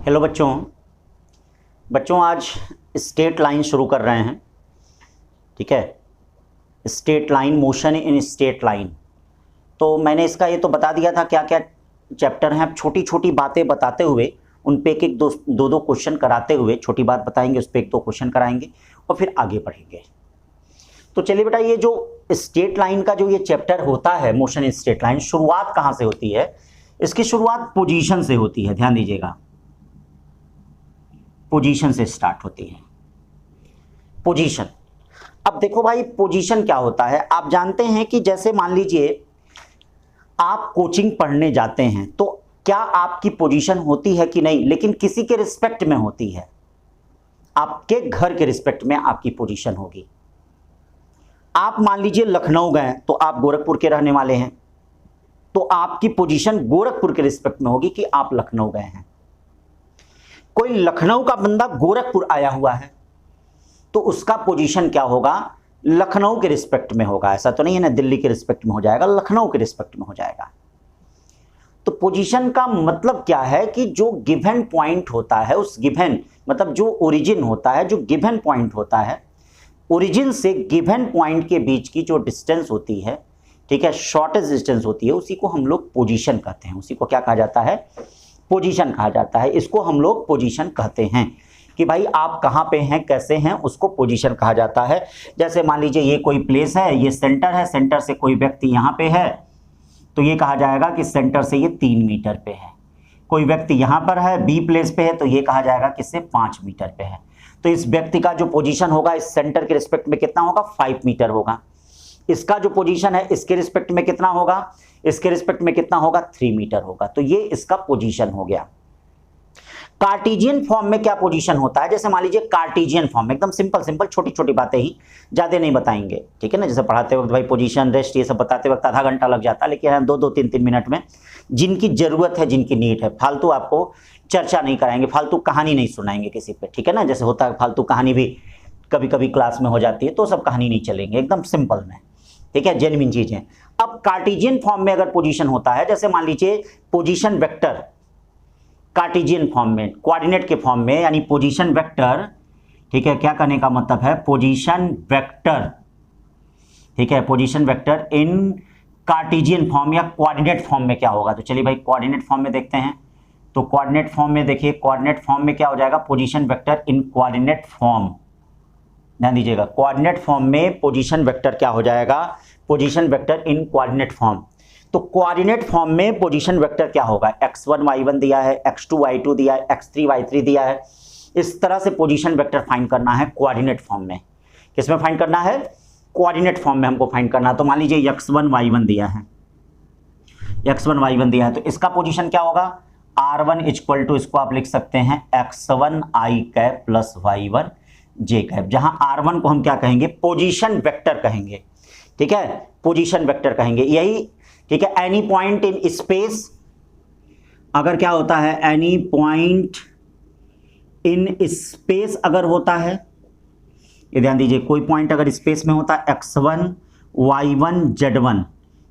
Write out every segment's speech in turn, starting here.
Hello बच्चों आज straight line शुरू कर रहे हैं। ठीक है, straight line, motion in straight line. तो मैंने इसका ये तो बता दिया था क्या क्या चैप्टर हैं। अब छोटी छोटी बातें बताते हुए उन पे एक दो क्वेश्चन कराते हुए, छोटी बात बताएंगे उस पर एक दो क्वेश्चन कराएंगे और फिर आगे बढ़ेंगे। तो चलिए बेटा, ये जो स्ट्रेट लाइन का जो ये चैप्टर होता है, मोशन इन स्ट्रेट लाइन, शुरुआत कहाँ से होती है? इसकी शुरुआत पोजीशन से होती है। ध्यान दीजिएगा, पोजीशन से स्टार्ट होती है। पोजीशन। अब देखो भाई, पोजीशन क्या होता है आप जानते हैं कि जैसे मान लीजिए आप कोचिंग पढ़ने जाते हैं तो क्या आपकी पोजीशन होती है कि नहीं, लेकिन किसी के रिस्पेक्ट में होती है। आपके घर के रिस्पेक्ट में आपकी पोजीशन होगी। आप मान लीजिए लखनऊ गए तो आप गोरखपुर के रहने वाले हैं, तो आपकी पोजीशन गोरखपुर के रिस्पेक्ट में होगी कि आप लखनऊ गए हैं। कोई लखनऊ का बंदा गोरखपुर आया हुआ है तो उसका पोजीशन क्या होगा? लखनऊ के रिस्पेक्ट में होगा। ऐसा तो नहीं है ना दिल्ली के रिस्पेक्ट में हो जाएगा, लखनऊ के रिस्पेक्ट में हो जाएगा। तो पोजीशन का मतलब क्या है कि जो गिवन पॉइंट होता है, उस गिवन मतलब जो ओरिजिन होता है, जो गिवन पॉइंट होता है, ओरिजिन से गिवन पॉइंट के बीच की जो डिस्टेंस होती है, ठीक है, शॉर्टेस्ट डिस्टेंस होती है, उसी को हम लोग पोजीशन कहते हैं। उसी को क्या कहा जाता है? पोजीशन कहा जाता है। इसको हम लोग पोजीशन कहते हैं कि भाई आप कहाँ पे हैं, कैसे हैं, उसको पोजीशन कहा जाता है। जैसे मान लीजिए ये कोई प्लेस है, ये सेंटर है, सेंटर से कोई व्यक्ति यहाँ पे है तो ये कहा जाएगा कि सेंटर से ये 3 मीटर पे है। कोई व्यक्ति यहाँ पर है, बी प्लेस पे है, तो ये कहा जाएगा कि इससे 5 मीटर पे है। तो इस व्यक्ति का जो पोजीशन होगा इस सेंटर के रिस्पेक्ट में कितना होगा? 5 मीटर होगा। इसका जो पोजीशन है इसके रिस्पेक्ट में कितना होगा? इसके रिस्पेक्ट में कितना होगा? 3 मीटर होगा। तो ये इसका पोजीशन हो गया। कार्टेशियन फॉर्म में क्या पोजीशन होता है? जैसे मान लीजिए कार्टेशियन फॉर्म में एकदम सिंपल छोटी छोटी बातें ही, ज्यादा नहीं बताएंगे, ठीक है ना। जैसे पढ़ाते वक्त भाई पोजीशन, रेस्ट, ये सब बताते वक्त आधा घंटा लग जाता है, लेकिन हम 2-3 मिनट में जिनकी जरूरत है, जिनकी नीड है, फालतू आपको चर्चा नहीं कराएंगे, फालतू कहानी नहीं सुनाएंगे किसी पे, ठीक है ना। जैसे होता है फालतू कहानी भी कभी कभी क्लास में हो जाती है, तो सब कहानी नहीं चलेंगे, एकदम सिंपल में, ठीक है, जेन्युइन चीजें। अब कार्टेशियन फॉर्म में अगर पोजीशन होता है, जैसे मान लीजिए पोजीशन वेक्टर कार्टेशियन फॉर्म में, कोऑर्डिनेट के फॉर्म में, यानी पोजीशन वेक्टर, ठीक है, क्या करने का मतलब है? पोजीशन वेक्टर, ठीक है, पोजीशन वेक्टर इन कार्टेशियन फॉर्म या कोऑर्डिनेट फॉर्म में क्या होगा? तो चलिए भाई कोऑर्डिनेट फॉर्म में देखते हैं। तो कोऑर्डिनेट फॉर्म में देखिए, कोऑर्डिनेट फॉर्म में क्या हो जाएगा? पोजीशन वेक्टर इन कोऑर्डिनेट फॉर्म। ध्यान दीजिएगा, कोऑर्डिनेट फॉर्म में पोजीशन वेक्टर क्या हो जाएगा? पोजीशन वेक्टर इन कोऑर्डिनेट फॉर्म। तो कोऑर्डिनेट फॉर्म में पोजीशन वेक्टर क्या होगा? x1 y1 दिया है, x2 y2 दिया है, x3 y3 दिया है। इस तरह से पोजीशन वेक्टर फाइंड करना है कोऑर्डिनेट फॉर्म में। किसमें फाइंड करना है? कोऑर्डिनेट फॉर्म में हमको फाइंड करना है। तो मान लीजिए x1 y1 दिया है, x1 y1 दिया है, तो इसका पोजीशन क्या होगा? r1 इक्वल टू, इसको आप लिख सकते हैं x1 i cap plus y1 j cap, जहां r1 को हम क्या कहेंगे? पोजीशन वेक्टर कहेंगे, ठीक है, पोजीशन वेक्टर कहेंगे। यही, ठीक है। एनी पॉइंट इन स्पेस, अगर क्या होता है? एनी पॉइंट इन स्पेस अगर होता है, ये ध्यान दीजिए, कोई पॉइंट अगर स्पेस में होता है, x1 y1 z1,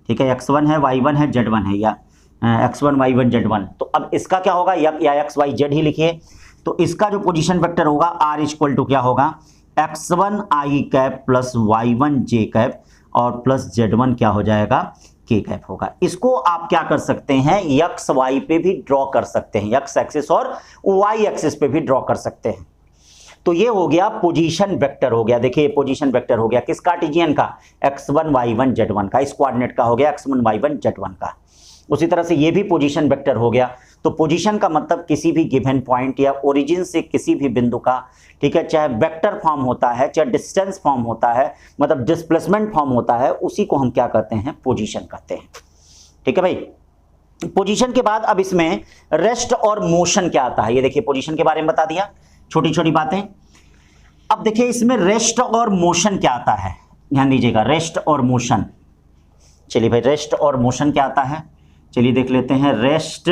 ठीक है, x1 है, y1 है, z1 है, या x1 y1 z1, तो अब इसका क्या होगा? या x y z ही लिखिए। तो इसका जो पोजीशन वेक्टर होगा r इक्वल टू क्या होगा? x1 i cap plus y1 j cap और प्लस z1 क्या हो जाएगा? k कैप होगा। इसको आप क्या कर सकते हैं? x y पे भी ड्रॉ कर सकते हैं, x एक्सिस और y एक्सिस पे भी ड्रॉ कर सकते हैं। तो ये हो गया पोजीशन वेक्टर हो गया। देखिए पोजीशन वेक्टर हो गया किस कार्टेशियन का? x1 y1 z1 का। इस कोऑर्डिनेट का हो गया x1 y1 z1 का। उसी तरह से ये भी पोजीशन वेक्टर हो गया। तो पोजीशन का मतलब किसी भी गिवन पॉइंट या ओरिजिन से किसी भी बिंदु का, ठीक है, चाहे वेक्टर फॉर्म होता है, चाहे डिस्टेंस फॉर्म होता है, मतलब डिस्प्लेसमेंट फॉर्म होता है, उसी को हम क्या कहते हैं? पोजीशन कहते हैं, ठीक है भाई। पोजीशन के बाद अब इसमें रेस्ट और मोशन क्या आता है? ये देखिए पोजीशन के बारे में बता दिया, छोटी छोटी बातें। अब देखिए इसमें रेस्ट और मोशन क्या आता है? ध्यान दीजिएगा, रेस्ट और मोशन। चलिए भाई, रेस्ट और मोशन क्या आता है? चलिए देख लेते हैं, रेस्ट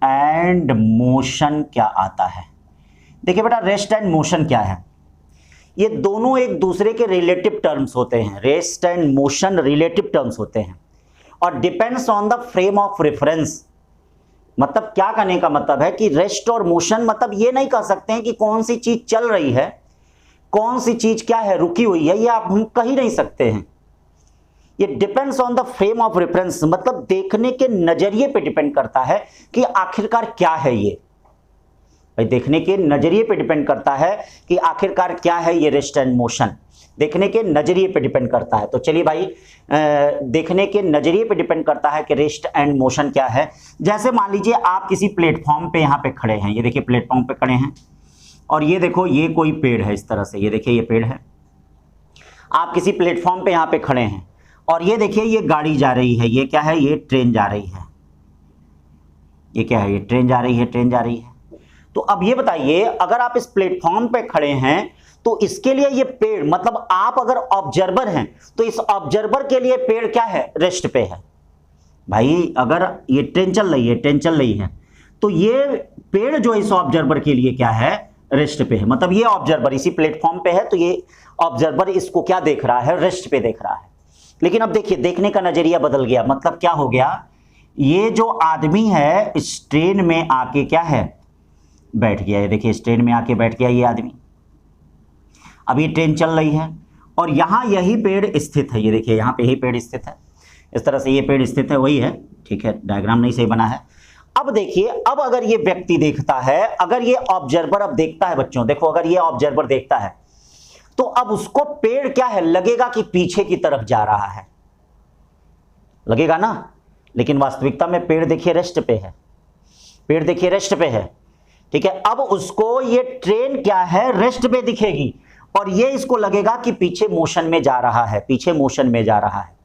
एंड मोशन क्या आता है। देखिए बेटा, रेस्ट एंड मोशन क्या है? ये दोनों एक दूसरे के रिलेटिव टर्म्स होते हैं। Rest and motion relative terms होते हैं और depends on the frame of reference. मतलब क्या कहने का मतलब है कि रेस्ट और मोशन मतलब ये नहीं कह सकते हैं कि कौन सी चीज चल रही है, कौन सी चीज क्या है रुकी हुई है, ये आप हम कह ही नहीं सकते हैं। ये depends on the frame of reference, मतलब देखने के नजरिए पे डिपेंड करता है कि आखिरकार क्या है ये। भाई देखने के नजरिए पे डिपेंड करता है कि आखिरकार क्या है ये रेस्ट एंड मोशन, देखने के नजरिए पे डिपेंड करता है। तो चलिए भाई, देखने के नजरिए पे डिपेंड करता है कि रेस्ट एंड मोशन क्या है। जैसे मान लीजिए आप किसी प्लेटफॉर्म पे यहाँ पे खड़े हैं, ये देखिए प्लेटफॉर्म पे खड़े हैं और ये देखो ये कोई पेड़ है इस तरह से, ये देखिए ये पेड़ है। आप किसी प्लेटफॉर्म पे यहाँ पे खड़े हैं और ये देखिए ये गाड़ी जा रही है, ये क्या है, ये ट्रेन जा रही है। ये क्या है, ये ट्रेन जा रही है, ट्रेन जा रही है। तो अब ये बताइए, अगर आप इस प्लेटफॉर्म पे खड़े हैं तो इसके लिए ये पेड़, मतलब आप अगर ऑब्जर्वर हैं तो इस ऑब्जर्वर के लिए पेड़ क्या है, रेस्ट पे है। भाई अगर ये ट्रेन चल रही है, ट्रेन चल रही है, तो ये पेड़ जो इस ऑब्जर्वर के लिए क्या है, रेस्ट पे है। मतलब ये ऑब्जर्वर इसी प्लेटफॉर्म पे है तो ये ऑब्जर्वर इसको क्या देख रहा है, रेस्ट पे देख रहा है। लेकिन अब देखिए देखने का नजरिया बदल गया। मतलब क्या हो गया, ये जो आदमी है इस ट्रेन में आके क्या है, बैठ गया। ये देखिए इस ट्रेन में आके बैठ गया ये आदमी। अब ये ट्रेन चल रही है और यहां यही पेड़ स्थित है, ये देखिए यहां पे ही पेड़ स्थित है, इस तरह से ये पेड़ स्थित है, वही है, ठीक है, डायग्राम नहीं सही बना है। अब देखिए, अब अगर ये व्यक्ति देखता है, अगर ये ऑब्जर्वर अब देखता है बच्चों, देखो अगर ये ऑब्जर्वर देखता है तो अब उसको पेड़ क्या है, लगेगा कि पीछे की तरफ जा रहा है, लगेगा ना। लेकिन वास्तविकता में पेड़ देखिए रेस्ट पे है, पेड़ देखिए रेस्ट पे है, ठीक है। अब उसको ये ट्रेन क्या है, रेस्ट पे दिखेगी और ये इसको लगेगा कि पीछे मोशन में जा रहा है, पीछे मोशन में जा रहा है।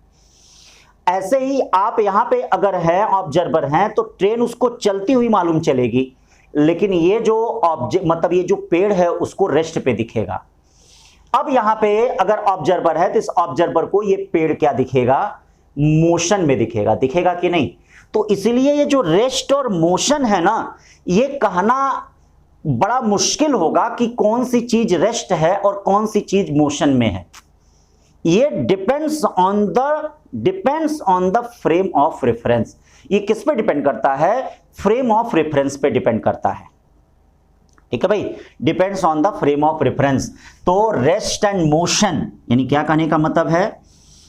ऐसे ही आप यहां पे अगर है ऑब्जर्वर हैं तो ट्रेन उसको चलती हुई मालूम चलेगी, लेकिन ये जो ऑब्जेक्ट मतलब ये जो पेड़ है उसको रेस्ट पे दिखेगा। अब यहां पे अगर ऑब्जर्वर है तो इस ऑब्जर्वर को ये पेड़ क्या दिखेगा, मोशन में दिखेगा, दिखेगा कि नहीं। तो इसलिए ये जो रेस्ट और मोशन है ना, ये कहना बड़ा मुश्किल होगा कि कौन सी चीज रेस्ट है और कौन सी चीज मोशन में है। ये depends on the frame of reference. ये किस पे डिपेंड करता है, फ्रेम ऑफ रेफरेंस पे डिपेंड करता है, ठीक है भाई, depends on the frame of reference. तो रेस्ट एंड मोशन यानी क्या कहने का मतलब है,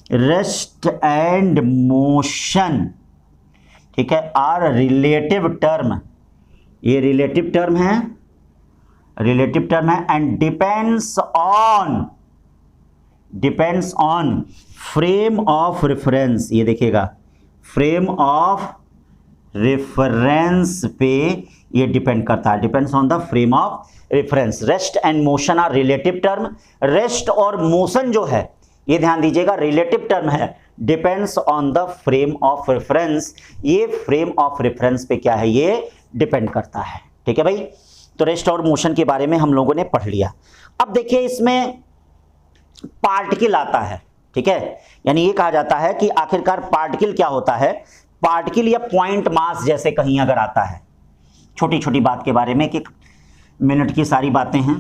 रेस्ट एंड मोशन, ठीक है, आर रिलेटिव टर्म, ये रिलेटिव टर्म है, रिलेटिव टर्म है, and depends on frame of reference. ये देखिएगा फ्रेम ऑफ रेफरेंस पे ये डिपेंड करता है, depends on the frame of reference. Rest and motion are relative term. Rest और मोशन जो है ये ध्यान दीजिएगा रिलेटिव टर्म है, depends on the frame of reference. ये फ्रेम ऑफ रेफरेंस पे क्या है, ये डिपेंड करता है, ठीक है भाई। तो रेस्ट और मोशन के बारे में हम लोगों ने पढ़ लिया। अब देखिए इसमें पार्टिकल आता है, ठीक है, यानी ये कहा जाता है कि आखिरकार पार्टिकल क्या होता है। पार्टिकल या पॉइंट मास जैसे कहीं अगर आता है, छोटी छोटी बात के बारे में, कि मिनट की सारी बातें हैं।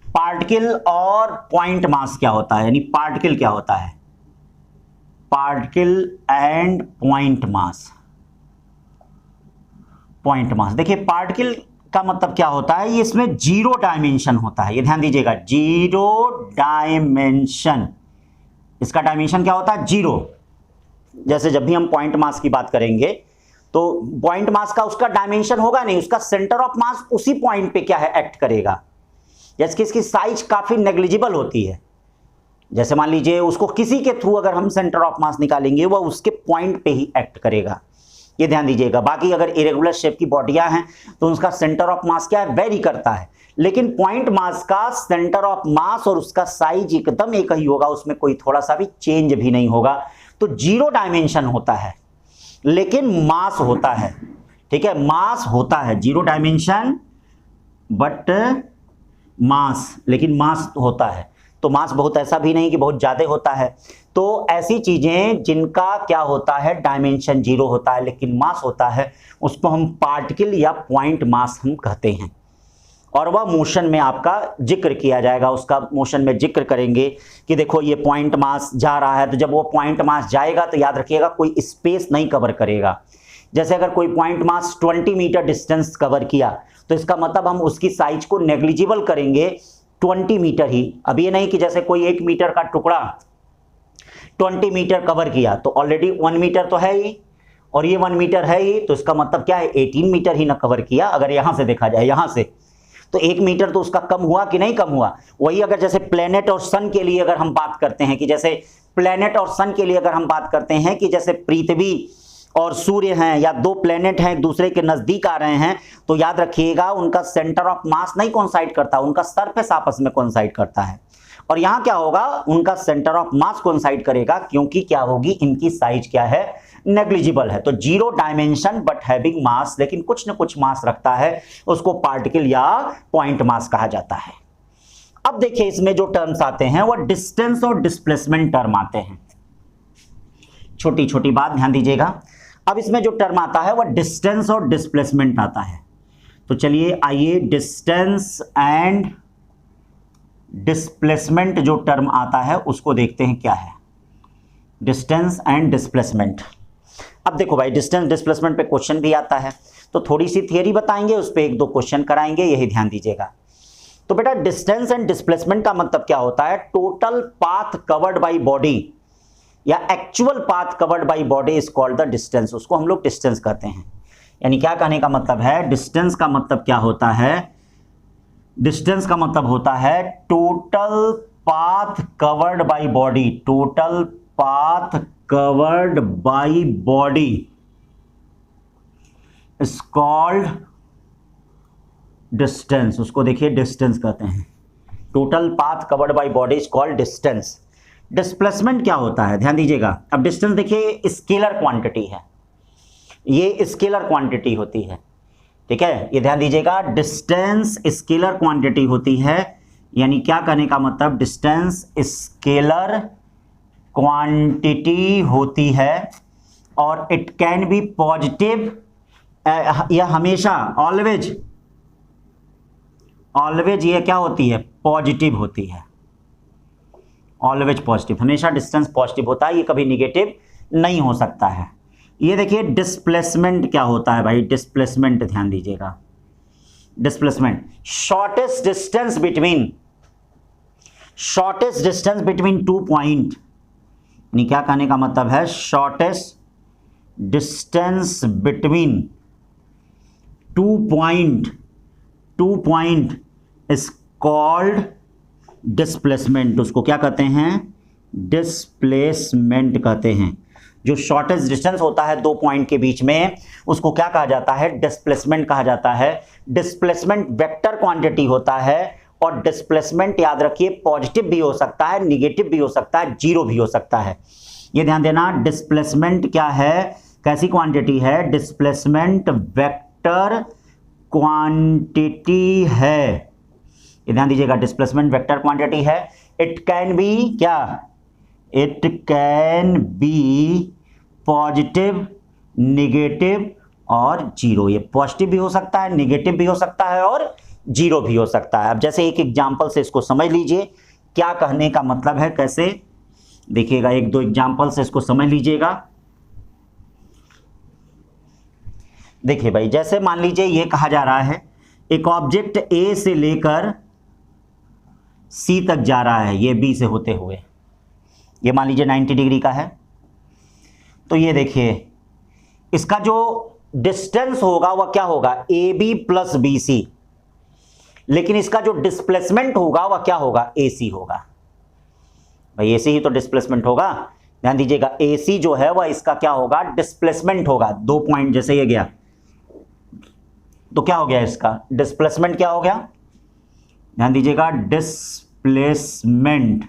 पार्टिकल और पॉइंट मास क्या होता है, यानी पार्टिकल क्या होता है, particle and point mass. Point mass देखिए पार्टिकल का मतलब क्या होता है, ये इसमें जीरो डायमेंशन होता है, ये ध्यान दीजिएगा, जीरो डायमेंशन। इसका डायमेंशन क्या होता है, जीरो। जैसे जब भी हम पॉइंट मास की बात करेंगे तो पॉइंट मास का उसका डायमेंशन होगा नहीं, उसका सेंटर ऑफ मास उसी पॉइंट पे क्या है, एक्ट करेगा। जैसे कि इसकी साइज काफी नेग्लिजिबल होती है, जैसे मान लीजिए उसको किसी के थ्रू अगर हम सेंटर ऑफ मास निकालेंगे वह उसके पॉइंट पे ही एक्ट करेगा, ये ध्यान दीजिएगा। बाकी अगर इरेगुलर शेप की बॉडियां हैं तो उसका सेंटर ऑफ मास क्या है, वेरी करता है। लेकिन पॉइंट मास का सेंटर ऑफ मास और उसका साइज एकदम एक ही होगा, उसमें कोई थोड़ा सा भी चेंज भी नहीं होगा। तो जीरो डायमेंशन होता है लेकिन मास होता है, ठीक है, मास होता है, जीरो डायमेंशन बट मास, लेकिन मास होता है। तो मास बहुत ऐसा भी नहीं कि बहुत ज़्यादा होता है। तो ऐसी चीज़ें जिनका क्या होता है, डायमेंशन जीरो होता है लेकिन मास होता है, उसको हम पार्टिकल या पॉइंट मास हम कहते हैं। और वह मोशन में आपका जिक्र किया जाएगा, उसका मोशन में जिक्र करेंगे कि देखो ये पॉइंट मास जा रहा है, तो जब वो पॉइंट मास जाएगा तो याद रखिएगा कोई स्पेस नहीं कवर करेगा। जैसे अगर कोई point mass 20 metre distance cover किया तो इसका मतलब हम उसकी साइज को नेग्लिजिबल करेंगे 20 मीटर ही। अब ये नहीं कि जैसे कोई 1 मीटर का टुकड़ा 20 मीटर कवर किया तो ऑलरेडी 1 मीटर तो है ही, और ये 1 मीटर है ही, तो इसका मतलब क्या है 18 मीटर ही ना कवर किया। अगर यहां से देखा जाए, यहां से तो 1 मीटर तो उसका कम हुआ कि नहीं कम हुआ। वही अगर जैसे प्लेनेट और सन के लिए अगर हम बात करते हैं कि जैसे प्लेनेट और सन के लिए अगर हम बात करते हैं कि जैसे पृथ्वी और सूर्य हैं या दो प्लेनेट हैं एक दूसरे के नजदीक आ रहे हैं, तो याद रखिएगा उनका सेंटर ऑफ मास नहीं कोइंसाइड करता, उनका सरफेस आपस में कोइंसाइड करता है। और यहां क्या होगा, उनका सेंटर ऑफ मास कोइंसाइड करेगा, क्योंकि क्या होगी, इनकी साइज क्या है, नेग्लिजिबल है। तो 0 डायमेंशन बट हैविंग मास, लेकिन कुछ न कुछ मास रखता है, उसको पार्टिकल या पॉइंट मास कहा जाता है। अब देखिए इसमें जो टर्म्स आते हैं वो डिस्टेंस और डिस्प्लेसमेंट टर्म आते हैं। छोटी छोटी बात ध्यान दीजिएगा। अब इसमें जो टर्म आता है वह डिस्टेंस और डिस्प्लेसमेंट आता है। तो चलिए आइए डिस्टेंस एंड डिस्प्लेसमेंट जो टर्म आता है उसको देखते हैं क्या है। Distance and displacement. अब देखो भाई डिस्टेंस डिस्प्लेसमेंट पे क्वेश्चन भी आता है, तो थोड़ी सी थियरी बताएंगे, उस पर 1-2 क्वेश्चन कराएंगे, यही ध्यान दीजिएगा। तो बेटा डिस्टेंस एंड डिस्प्लेसमेंट का मतलब क्या होता है, total path covered by body या actual path covered by body is called the distance, उसको हम लोग डिस्टेंस कहते हैं। यानी क्या कहने का मतलब है, डिस्टेंस का मतलब क्या होता है, डिस्टेंस का मतलब होता है total path covered by body, total path covered by body is called distance, उसको देखिए डिस्टेंस कहते हैं। Total path covered by body is called distance. Displacement क्या होता है, ध्यान दीजिएगा। अब डिस्टेंस देखिए स्केलर क्वांटिटी है, ये स्केलर क्वांटिटी होती है, ठीक है, ये ध्यान दीजिएगा। डिस्टेंस स्केलर क्वांटिटी होती है, यानी क्या कहने का मतलब, डिस्टेंस स्केलर क्वांटिटी होती है और इट कैन बी पॉजिटिव, यह हमेशा ऑलवेज ये क्या होती है, पॉजिटिव होती है, ऑलवेज पॉजिटिव, हमेशा डिस्टेंस पॉजिटिव होता है, ये कभी निगेटिव नहीं हो सकता है। ये देखिए डिस्प्लेसमेंट क्या होता है भाई, डिस्प्लेसमेंट ध्यान दीजिएगा। Displacement shortest distance between 2 point, यानी क्या कहने का मतलब है, shortest distance between 2 point is called displacement, उसको क्या कहते हैं, डिस्प्लेसमेंट कहते हैं। जो शॉर्टेस्ट डिस्टेंस होता है 2 पॉइंट के बीच में, उसको क्या कहा जाता है, डिस्प्लेसमेंट कहा जाता है। डिस्प्लेसमेंट वेक्टर क्वांटिटी होता है, और डिस्प्लेसमेंट याद रखिए पॉजिटिव भी हो सकता है, निगेटिव भी हो सकता है, जीरो भी हो सकता है। ये ध्यान देना, डिस्प्लेसमेंट क्या है, कैसी क्वांटिटी है, डिस्प्लेसमेंट वेक्टर क्वांटिटी है, ये ध्यान दीजिएगा, डिस्प्लेसमेंट वेक्टर क्वांटिटी है। इट कैन बी क्या, it can be positive, negative और जीरो। ये पॉजिटिव भी हो सकता है, निगेटिव भी हो सकता है और जीरो भी हो सकता है। अब जैसे एक एग्जांपल से इसको समझ लीजिए क्या कहने का मतलब है, कैसे देखिएगा, 1-2 एग्जांपल से इसको समझ लीजिएगा। देखिए भाई, जैसे मान लीजिए ये कहा जा रहा है एक ऑब्जेक्ट ए से लेकर सी तक जा रहा है, ये बी से होते हुए, ये मान लीजिए 90 डिग्री का है। तो ये देखिए इसका जो डिस्टेंस होगा वह क्या होगा, A B plus B C, लेकिन इसका जो डिस्प्लेसमेंट होगा वह क्या होगा, ए सी होगा। भाई ए सी ही तो डिस्प्लेसमेंट होगा, ध्यान दीजिएगा। ए सी जो है वह इसका क्या होगा, डिस्प्लेसमेंट होगा। 2 पॉइंट जैसे ये गया तो क्या हो गया, इसका डिस्प्लेसमेंट क्या हो गया, ध्यान दीजिएगा, डिस्प्लेसमेंट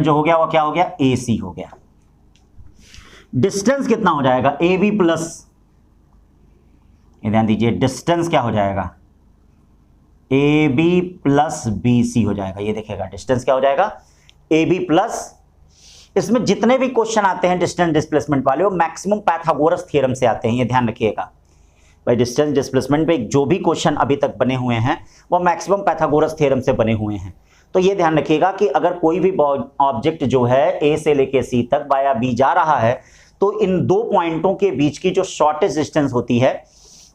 जो हो गया वो क्या हो गया, ए सी हो गया। डिस्टेंस कितना हो जाएगा, ए बी प्लस, ध्यान दीजिए डिस्टेंस क्या हो जाएगा, A B plus B C हो जाएगा। ये देखिएगा डिस्टेंस क्या हो जाएगा, ए बी प्लस। इसमें जितने भी क्वेश्चन आते हैं डिस्टेंस डिस्प्लेसमेंट वाले वो मैक्सिमम पाइथागोरस थ्योरम से आते हैं, ये ध्यान रखिएगा भाई। डिस्टेंस डिस्प्लेसमेंट पे जो भी क्वेश्चन अभी तक बने हुए हैं वो मैक्सिमम पाइथागोरस थ्योरम से बने हुए हैं। तो ये ध्यान रखिएगा कि अगर कोई भी ऑब्जेक्ट जो है ए से लेके सी तक वाया बी जा रहा है तो इन दो पॉइंटों के बीच की जो शॉर्टेस्ट डिस्टेंस होती है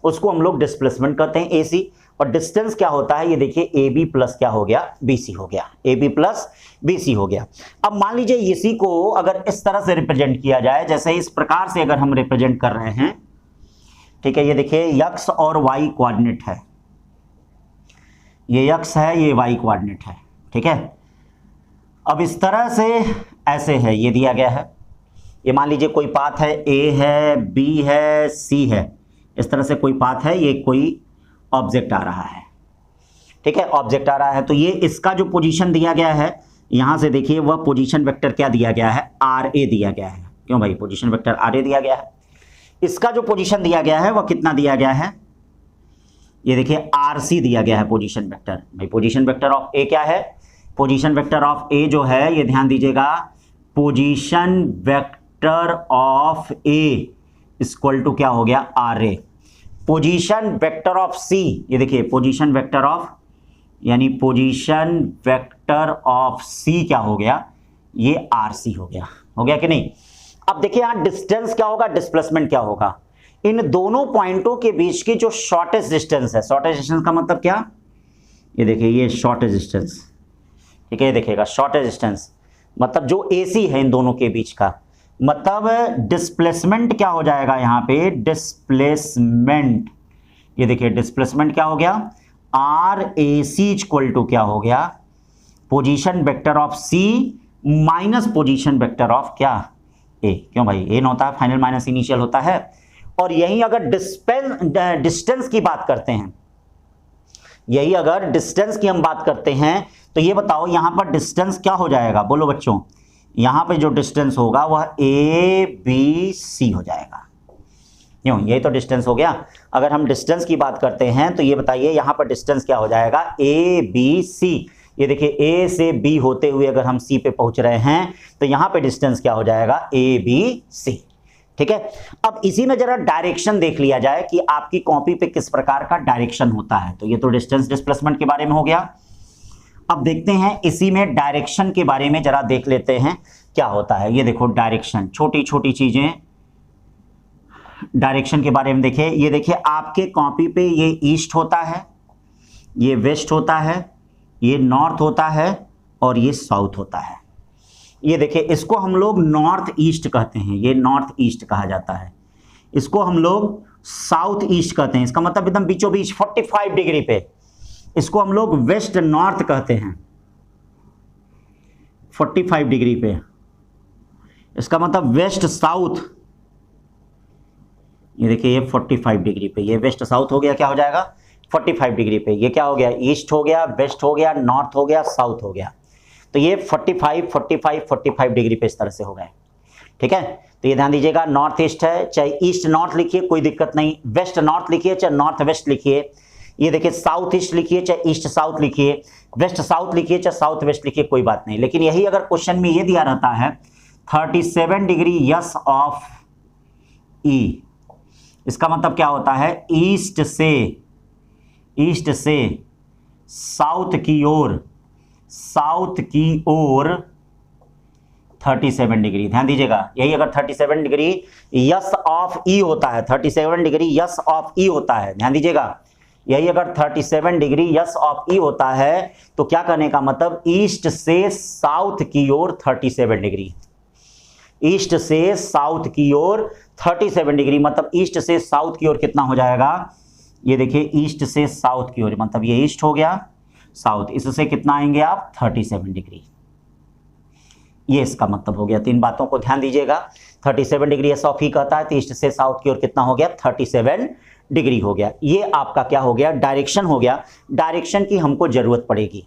उसको हम लोग डिस्प्लेसमेंट कहते हैं AC, और डिस्टेंस क्या होता है, ये देखिए AB प्लस क्या हो गया, BC हो गया, AB प्लस BC हो गया। अब मान लीजिए इसी को अगर इस तरह से रिप्रेजेंट किया जाए, जैसे इस प्रकार से अगर हम रिप्रेजेंट कर रहे हैं, ठीक है, ये देखिए x और y कोऑर्डिनेट है, ये x है, ये y कोऑर्डिनेट है, ठीक है। अब इस तरह से ऐसे है, ये दिया गया है, ये मान लीजिए कोई पाथ है, A है, B है, C है, इस तरह से कोई पाथ है, ये कोई ऑब्जेक्ट आ रहा है, ठीक है, ऑब्जेक्ट आ रहा है। तो ये इसका जो पोजीशन दिया गया है, यहां से देखिए वह पोजीशन वेक्टर क्या दिया गया है, RA दिया गया है। क्यों भाई, पोजीशन वेक्टर RA दिया गया है। इसका जो पोजीशन दिया गया है वह कितना दिया गया है, ये देखिए RC दिया गया है पोजीशन वेक्टर। भाई पोजीशन वेक्टर ऑफ A क्या है, पोजीशन वेक्टर ऑफ A जो है, ये ध्यान दीजिएगा, position vector of A equal to क्या हो गया, RA। Position vector of C, ये देखिए पोजीशन वेक्टर ऑफ, यानी पोजीशन वेक्टर ऑफ C क्या हो गया, ये RC हो गया कि नहीं। अब देखिए यहां डिस्टेंस क्या होगा, डिस्प्लेसमेंट क्या होगा, इन दोनों पॉइंटों के बीच की जो शॉर्टेस्ट डिस्टेंस है, शॉर्टेस्ट डिस्टेंस का मतलब क्या, ये देखिए ये शॉर्टेस्ट डिस्टेंस, ठीक है, ये देखिएगा शॉर्टेस्ट डिस्टेंस मतलब जो AC है इन दोनों के बीच का, मतलब डिस्प्लेसमेंट क्या हो जाएगा यहाँ पे, डिस्प्लेसमेंट, ये देखिए डिस्प्लेसमेंट क्या हो गया, RAC इक्वल टू क्या हो गया, position vector of C minus position vector of क्या, A। क्यों भाई, A ना होता है, फाइनल माइनस इनिशियल होता है। और यही अगर डिस्टेंस की बात करते हैं, यही अगर डिस्टेंस की हम बात करते हैं, तो ये बताओ यहां पर डिस्टेंस क्या हो जाएगा, बोलो बच्चों, यहां पे जो डिस्टेंस होगा वह ABC हो जाएगा। क्यों, यही तो डिस्टेंस हो गया। अगर हम डिस्टेंस की बात करते हैं तो ये बताइए यहां पर डिस्टेंस क्या हो जाएगा, ABC। ये देखिए A से B होते हुए अगर हम C पे पहुंच रहे हैं तो यहां पे डिस्टेंस क्या हो जाएगा, ABC, ठीक है। अब इसी में जरा डायरेक्शन देख लिया जाए कि आपकी कॉपी पे किस प्रकार का डायरेक्शन होता है। तो ये तो डिस्टेंस डिस्प्लेसमेंट के बारे में हो गया। अब देखते हैं इसी में डायरेक्शन के बारे में जरा देख लेते हैं क्या होता है। ये देखो डायरेक्शन, छोटी छोटी चीजें डायरेक्शन के बारे में देखिए। ये देखिए आपके कॉपी पे ये ईस्ट होता है, ये वेस्ट होता है, ये नॉर्थ होता है और ये साउथ होता है। ये देखिए इसको हम लोग नॉर्थ ईस्ट कहते हैं, ये नॉर्थ ईस्ट कहा जाता है। इसको हम लोग साउथ ईस्ट कहते हैं, इसका मतलब एकदम बीचों बीच 45 डिग्री पे। इसको हम लोग वेस्ट नॉर्थ कहते हैं 45 डिग्री पे, इसका मतलब वेस्ट साउथ। ये देखिए ये 45 डिग्री पे, ये वेस्ट साउथ हो गया, क्या हो जाएगा 45 डिग्री पे। ये क्या हो गया, ईस्ट हो गया, वेस्ट हो गया, नॉर्थ हो गया, साउथ हो गया। तो ये 45 45 45 डिग्री पे इस तरह से हो गए, ठीक है। तो ये ध्यान दीजिएगा, नॉर्थ ईस्ट है, चाहे ईस्ट नॉर्थ लिखिए कोई दिक्कत नहीं, वेस्ट नॉर्थ लिखिए चाहे नॉर्थ वेस्ट लिखिए। ये देखिए साउथ ईस्ट लिखिए चाहे ईस्ट साउथ लिखिए, वेस्ट साउथ लिखिए चाहे साउथ वेस्ट लिखिए, कोई बात नहीं। लेकिन यही अगर क्वेश्चन में ये दिया रहता है 37 डिग्री यस ऑफ ई, इसका मतलब क्या होता है, ईस्ट से साउथ की ओर 37 डिग्री। ध्यान दीजिएगा, यही अगर 37 डिग्री यस ऑफ ई होता है, 37 डिग्री यस ऑफ ई होता है, ध्यान दीजिएगा, यही अगर 37 डिग्री यस ऑफ ई होता है तो क्या करने का मतलब, ईस्ट से साउथ की ओर 37 डिग्री, ईस्ट से साउथ की ओर 37 डिग्री, मतलब ईस्ट से साउथ की ओर कितना हो जाएगा, ये देखिए ईस्ट से साउथ की ओर, मतलब ये ईस्ट हो गया, साउथ, इससे कितना आएंगे आप 37 डिग्री, ये इसका मतलब हो गया। तो इन बातों को ध्यान दीजिएगा, 37 डिग्री एस ऑफ ई कहता है तो ईस्ट से साउथ की ओर कितना हो गया, 37 डिग्री हो गया। ये आपका क्या हो गया, डायरेक्शन हो गया। डायरेक्शन की हमको जरूरत पड़ेगी।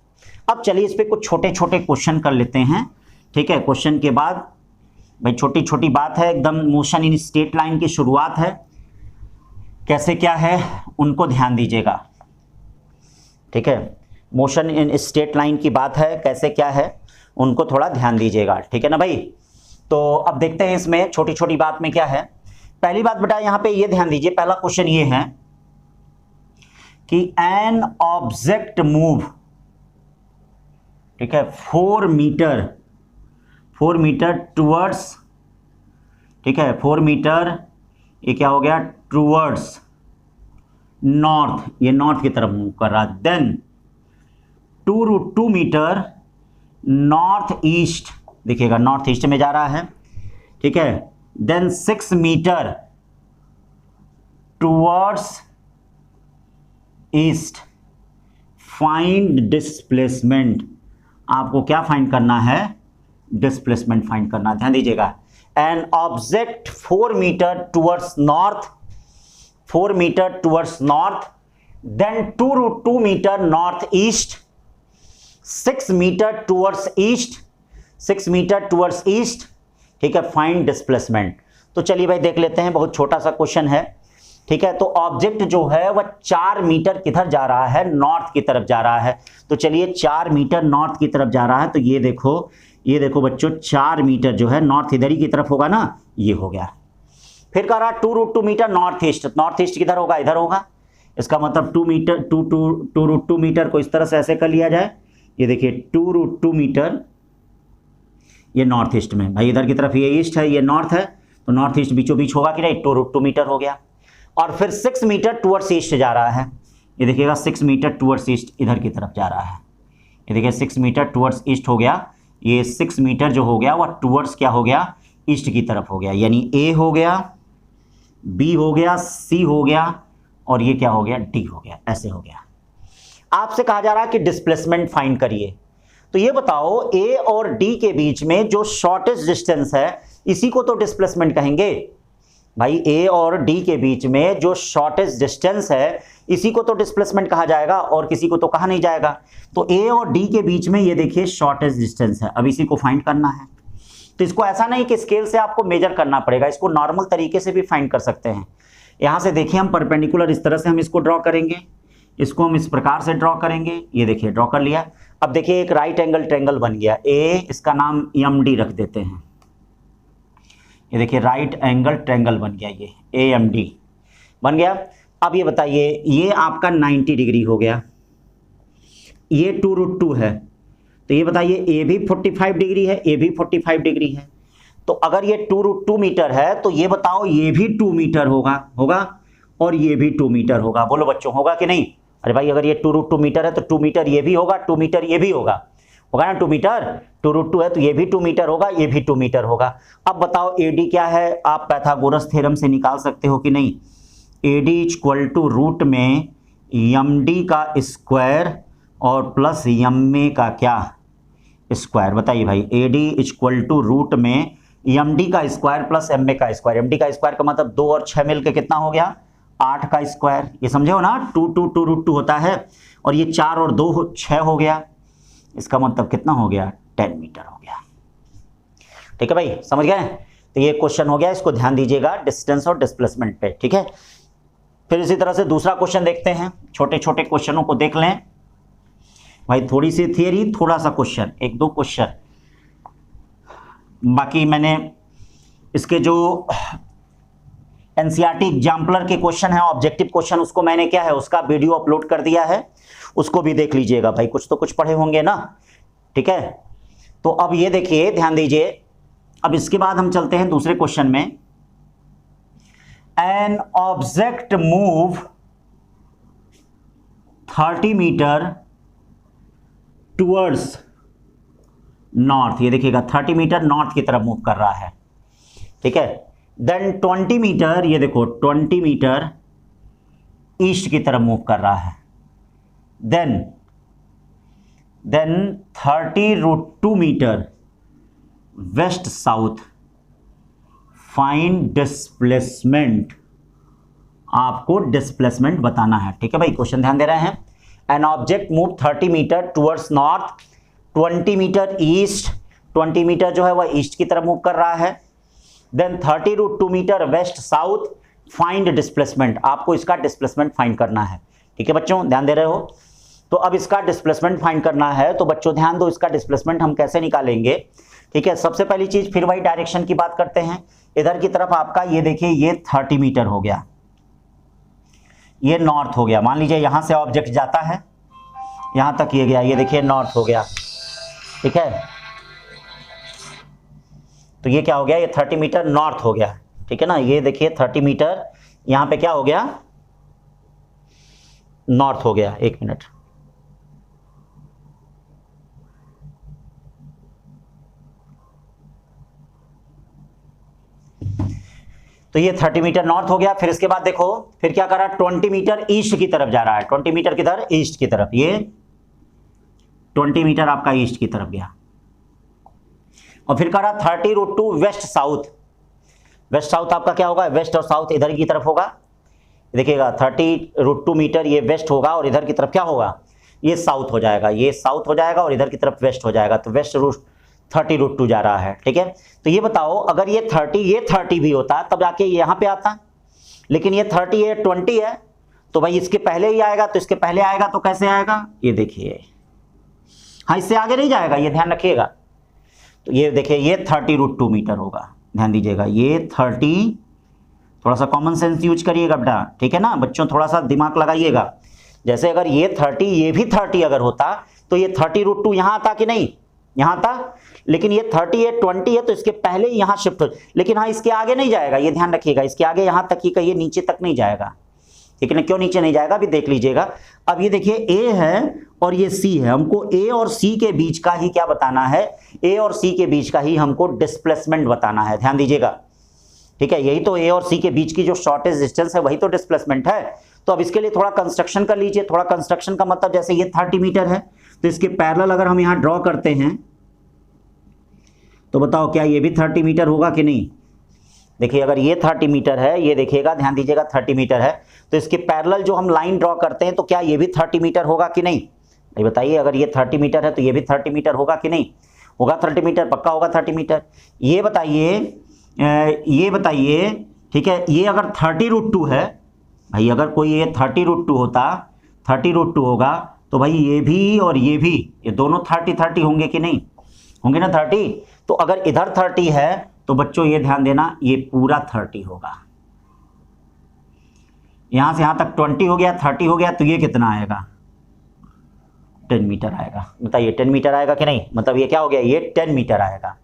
अब चलिए इस पे कुछ छोटे छोटे क्वेश्चन कर लेते हैं, ठीक है। क्वेश्चन के बाद भाई छोटी छोटी बात है, एकदम मोशन इन स्ट्रेट लाइन की शुरुआत है, कैसे क्या है उनको ध्यान दीजिएगा, ठीक है। मोशन इन स्ट्रेट लाइन की बात है, कैसे क्या है उनको थोड़ा ध्यान दीजिएगा, ठीक है ना भाई। तो अब देखते हैं इसमें छोटी छोटी बात में क्या है। पहली बात बेटा यहां पे ये ध्यान दीजिए, पहला क्वेश्चन ये है कि एन ऑब्जेक्ट मूव, ठीक है, 4 मीटर टुवर्ड्स ठीक है, 4 मीटर ये क्या हो गया, टूवर्ड्स नॉर्थ, ये नॉर्थ की तरफ मूव कर रहा। देन 2√2 मीटर नॉर्थ ईस्ट, देखिएगा नॉर्थ ईस्ट में जा रहा है, ठीक है। Then 6 metre towards east, find displacement, आपको क्या फाइंड करना है, डिस्प्लेसमेंट फाइंड करना, ध्यान दीजिएगा। An object 4 metre towards north, 4 metre towards north, then 2√2 metre north east, 6 metre towards east, 6 metre towards east, ठीक है, फाइंड डिस्प्लेसमेंट। तो चलिए भाई देख लेते हैं, बहुत छोटा सा क्वेश्चन है, ठीक है। तो ऑब्जेक्ट जो है वह 4 मीटर किधर जा रहा है, नॉर्थ की तरफ जा रहा है। तो चलिए 4 मीटर नॉर्थ की तरफ जा रहा है, तो ये देखो बच्चों 4 मीटर जो है नॉर्थ इधर ही की तरफ होगा ना, ये हो गया। फिर कह रहा 2√2 metre north east, north east किधर होगा, इधर होगा। इसका मतलब 2√2 मीटर को इस तरह से ऐसे कर लिया जाए, ये देखिए 2√2 मीटर ये नॉर्थ ईस्ट में, भाई इधर की तरफ ये ईस्ट है, ये नॉर्थ है, तो नॉर्थ ईस्ट बीचों बीच होगा कि नहीं, 2√2 मीटर हो गया। और फिर 6 मीटर टूवर्ड्स ईस्ट जा रहा है, ये देखिएगा 6 मीटर टूवर्ड्स ईस्ट इधर की तरफ जा रहा है, ये देखिए 6 मीटर टूवर्ड्स ईस्ट हो गया। ये 6 मीटर जो हो गया वह टूवर्ड्स क्या हो गया, ईस्ट की तरफ हो गया, यानी ए हो गया, बी हो गया, सी हो गया, और ये क्या हो गया, डी हो गया, ऐसे हो गया। आपसे कहा जा रहा है कि डिस्प्लेसमेंट फाइंड करिए। तो ये बताओ ए और डी के बीच में जो शॉर्टेस्ट डिस्टेंस है इसी को तो डिस्प्लेसमेंट कहेंगे। भाई ए और डी के बीच में जो शॉर्टेस्ट डिस्टेंस है इसी को तो डिस्प्लेसमेंट कहा जाएगा, और किसी को तो कहा नहीं जाएगा। तो ए और डी के बीच में ये देखिए शॉर्टेस्ट डिस्टेंस है, अब इसी को फाइंड करना है। तो इसको ऐसा नहीं कि स्केल से आपको मेजर करना पड़ेगा, इसको नॉर्मल तरीके से भी फाइंड कर सकते हैं। यहां से देखिए हम परपेंडिकुलर इस तरह से हम इसको ड्रॉ करेंगे, इसको हम इस प्रकार से ड्रॉ करेंगे, ये देखिए ड्रॉ कर लिया। अब देखिए एक राइट एंगल ट्रायंगल बन गया, ए इसका नाम EMD रख देते हैं, ये देखिए राइट एंगल ट्रायंगल बन गया, ये AMD बन गया। अब ये बताइए, ये आपका 90 डिग्री हो गया, ये 2√2 है, तो ये बताइए ए भी 45 डिग्री है, ए भी 45 डिग्री है। तो अगर ये 2√2 मीटर है तो ये बताओ ये भी 2 मीटर होगा और ये भी 2 मीटर होगा। बोलो बच्चों होगा कि नहीं? अरे भाई अगर ये 2√2 मीटर है तो 2 मीटर ये भी होगा, 2 मीटर ये भी होगा ना, 2 मीटर 2√2 है तो ये भी 2 मीटर होगा, ये भी 2 मीटर होगा। अब बताओ AD क्या है, आप पाइथागोरस थ्योरम से निकाल सकते हो कि नहीं। AD इक्वल टू रूट में MD का स्क्वायर और प्लस MA का क्या स्क्वायर। बताइए भाई, AD इक्वल टू रूट में MD का स्क्वायर प्लस MA का स्क्वायर। MD का स्क्वायर का मतलब 2 और 6 मिलकर कितना हो गया, 8 का स्क्वायर। ये समझे हो ना, 2√2 होता है, और ये 4 और 2 6 हो गया, इसका मतलब कितना हो गया, 10 मीटर हो गया। ठीक है भाई, समझ गए। तो ये क्वेश्चन हो गया, इसको ध्यान दीजिएगा डिस्टेंस और डिस्प्लेसमेंट पे। ठीक है, फिर इसी तरह से दूसरा क्वेश्चन देखते हैं। छोटे छोटे क्वेश्चनों को देख लें भाई, थोड़ी सी थियरी, थोड़ा सा क्वेश्चन, 1-2 क्वेश्चन। बाकी मैंने इसके जो एनसीईआरटी एग्जाम्पलर के क्वेश्चन है, ऑब्जेक्टिव क्वेश्चन, उसको मैंने क्या है, उसका वीडियो अपलोड कर दिया है, उसको भी देख लीजिएगा भाई, कुछ तो कुछ पढ़े होंगे ना। ठीक है, तो अब ये देखिए, ध्यान दीजिए। अब इसके बाद हम चलते हैं दूसरे क्वेश्चन में। An object move 30 metre towards north. ये देखिएगा 30 मीटर नॉर्थ की तरफ मूव कर रहा है। ठीक है, देन 20 मीटर, ये देखो 20 मीटर ईस्ट की तरफ मूव कर रहा है। Then 30√2 metre west south, find displacement. आपको डिस्प्लेसमेंट बताना है। ठीक है भाई, क्वेश्चन ध्यान दे रहे हैं। An object move 30 metre towards north, 20 metre east, 20 metre जो है वह ईस्ट की तरफ मूव कर रहा है। Then 30√2 metre west south, find displacement. आपको इसका डिस्प्लेसमेंट फाइंड करना है। ठीक है बच्चों, ध्यान दे रहे हो। तो अब इसका डिस्प्लेसमेंट फाइंड करना है, तो बच्चों ध्यान दो, इसका डिस्प्लेसमेंट हम कैसे निकालेंगे। ठीक है, सबसे पहली चीज फिर वही डायरेक्शन की बात करते हैं। इधर की तरफ आपका ये देखिए, ये 30 मीटर हो गया, ये नॉर्थ हो गया। मान लीजिए यहां से ऑब्जेक्ट जाता है, यहां तक ये गया, ये देखिए नॉर्थ हो गया। ठीक है, तो ये क्या हो गया, ये 30 मीटर नॉर्थ हो गया, ठीक है ना। ये देखिए 30 मीटर यहां पे क्या हो गया, नॉर्थ हो गया। एक मिनट, तो ये 30 मीटर नॉर्थ हो गया। फिर इसके बाद देखो फिर क्या कर रहा है, 20 मीटर ईस्ट की तरफ जा रहा है। 20 मीटर किधर, ईस्ट की तरफ। ये 20 मीटर आपका ईस्ट की तरफ गया। और फिर कर रहा 30√2 वेस्ट साउथ। वेस्ट साउथ आपका क्या होगा, वेस्ट और साउथ इधर की तरफ होगा। देखिएगा 30√2 मीटर ये वेस्ट होगा और इधर की तरफ क्या होगा, ये साउथ हो जाएगा। ये साउथ हो जाएगा और इधर की तरफ वेस्ट हो जाएगा। तो वेस्ट 30√2 जा रहा है, ठीक है। तो ये बताओ अगर ये 30 भी होता तब जाके यहां पे आता, लेकिन ये 30 ये 20 है, तो भाई इसके पहले ही आएगा। तो इसके पहले आएगा तो कैसे आएगा, ये देखिए, हाँ इससे आगे नहीं जाएगा, ये ध्यान रखिएगा। तो ये देखिए ये 30√2 मीटर होगा, ध्यान दीजिएगा। ये 30, थोड़ा सा कॉमन सेंस यूज करिएगा बेटा, ठीक है ना बच्चों, थोड़ा सा दिमाग लगाइएगा। जैसे अगर ये 30 ये भी 30 अगर होता तो ये 30√2 यहां आता कि नहीं, यहां था। लेकिन ये 30 है 20 है तो इसके पहले ही यहां शिफ्ट हो, लेकिन हाँ इसके आगे नहीं जाएगा, ये ध्यान रखिएगा। इसके आगे यहां तक ही कहिए, नीचे तक नहीं जाएगा, ठीक है ना। क्यों नीचे नहीं जाएगा अभी देख लीजिएगा। अब ये देखिए ए है और ये सी है, हमको ए और सी के बीच का ही क्या बताना है, ए और सी के बीच का ही हमको डिस्प्लेसमेंट बताना है, ध्यान दीजिएगा, ठीक है। यही तो ए और सी के बीच की जो शॉर्टेस्ट डिस्टेंस है वही तो डिस्प्लेसमेंट है। तो अब इसके लिए थोड़ा कंस्ट्रक्शन कर लीजिए। थोड़ा कंस्ट्रक्शन का मतलब जैसे ये 30 मीटर है तो इसके पैरेलल अगर हम यहां ड्रॉ करते हैं तो बताओ क्या ये भी 30 मीटर होगा कि नहीं। देखिए अगर ये 30 मीटर है, ये देखिएगा ध्यान दीजिएगा 30 मीटर है, तो इसके पैरेलल जो हम लाइन ड्रॉ करते हैं तो क्या ये भी 30 मीटर होगा कि नहीं, ये बताइए। अगर ये 30 मीटर है तो ये भी 30 मीटर होगा कि नहीं, होगा 30 मीटर, पक्का होगा 30 मीटर। ये बताइए, ठीक है। ये अगर 30√2 है भाई, अगर कोई ये 30√2 होता, 30√2 होगा तो भाई ये भी और ये भी, ये दोनों 30 होंगे कि नहीं, होंगे ना 30। तो अगर इधर 30 है तो बच्चों ये ध्यान देना ये पूरा 30 होगा। यहां से यहां तक 20 हो गया, 30 हो गया, तो ये कितना आएगा, 10 मीटर आएगा। बताइए 10 मीटर आएगा कि नहीं, मतलब ये क्या हो गया, ये 10 मीटर आएगा,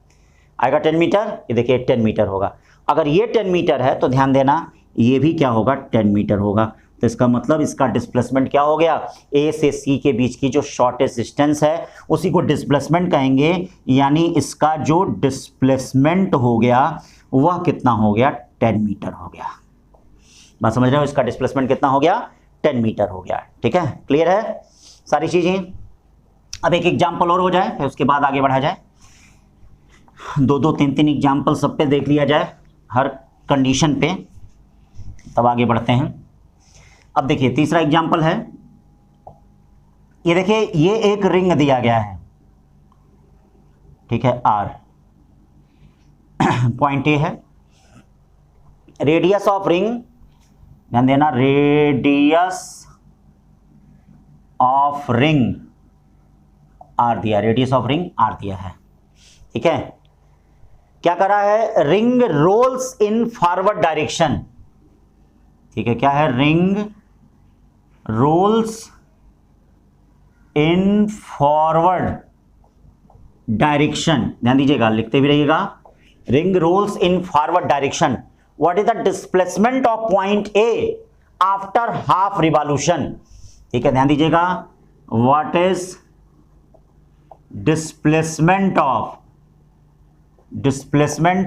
आएगा 10 मीटर। ये देखिए 10 मीटर होगा। अगर ये 10 मीटर है तो ध्यान देना ये भी क्या होगा, 10 मीटर होगा। तो इसका मतलब इसका डिस्प्लेसमेंट क्या हो गया, ए से सी के बीच की जो शॉर्टेस्ट डिस्टेंस है उसी को डिस्प्लेसमेंट कहेंगे। यानी इसका जो डिस्प्लेसमेंट हो गया वह कितना हो गया, 10 मीटर हो गया। बात समझ रहे हो, इसका डिस्प्लेसमेंट कितना हो गया, 10 मीटर हो गया, ठीक है। क्लियर है सारी चीजें। अब एक एग्जाम्पल और हो जाए फिर उसके बाद आगे बढ़ा जाए। 2-2 3-3 एग्जाम्पल सब पे देख लिया जाए, हर कंडीशन पे, तब आगे बढ़ते हैं। अब देखिए तीसरा एग्जाम्पल है, ये देखिए ये एक रिंग दिया गया है, ठीक है, आर पॉइंट ए है। रेडियस ऑफ रिंग, ध्यान देना, रेडियस ऑफ रिंग आर दिया, रेडियस ऑफ रिंग आर दिया है, ठीक है। क्या कर रहा है, ring rolls in forward direction, ठीक है। क्या है, ring rolls in forward direction, ध्यान दीजिएगा, लिखते भी रहिएगा। Ring rolls in forward direction, what is the displacement of point A after half revolution, ठीक है, ध्यान दीजिएगा। What is displacement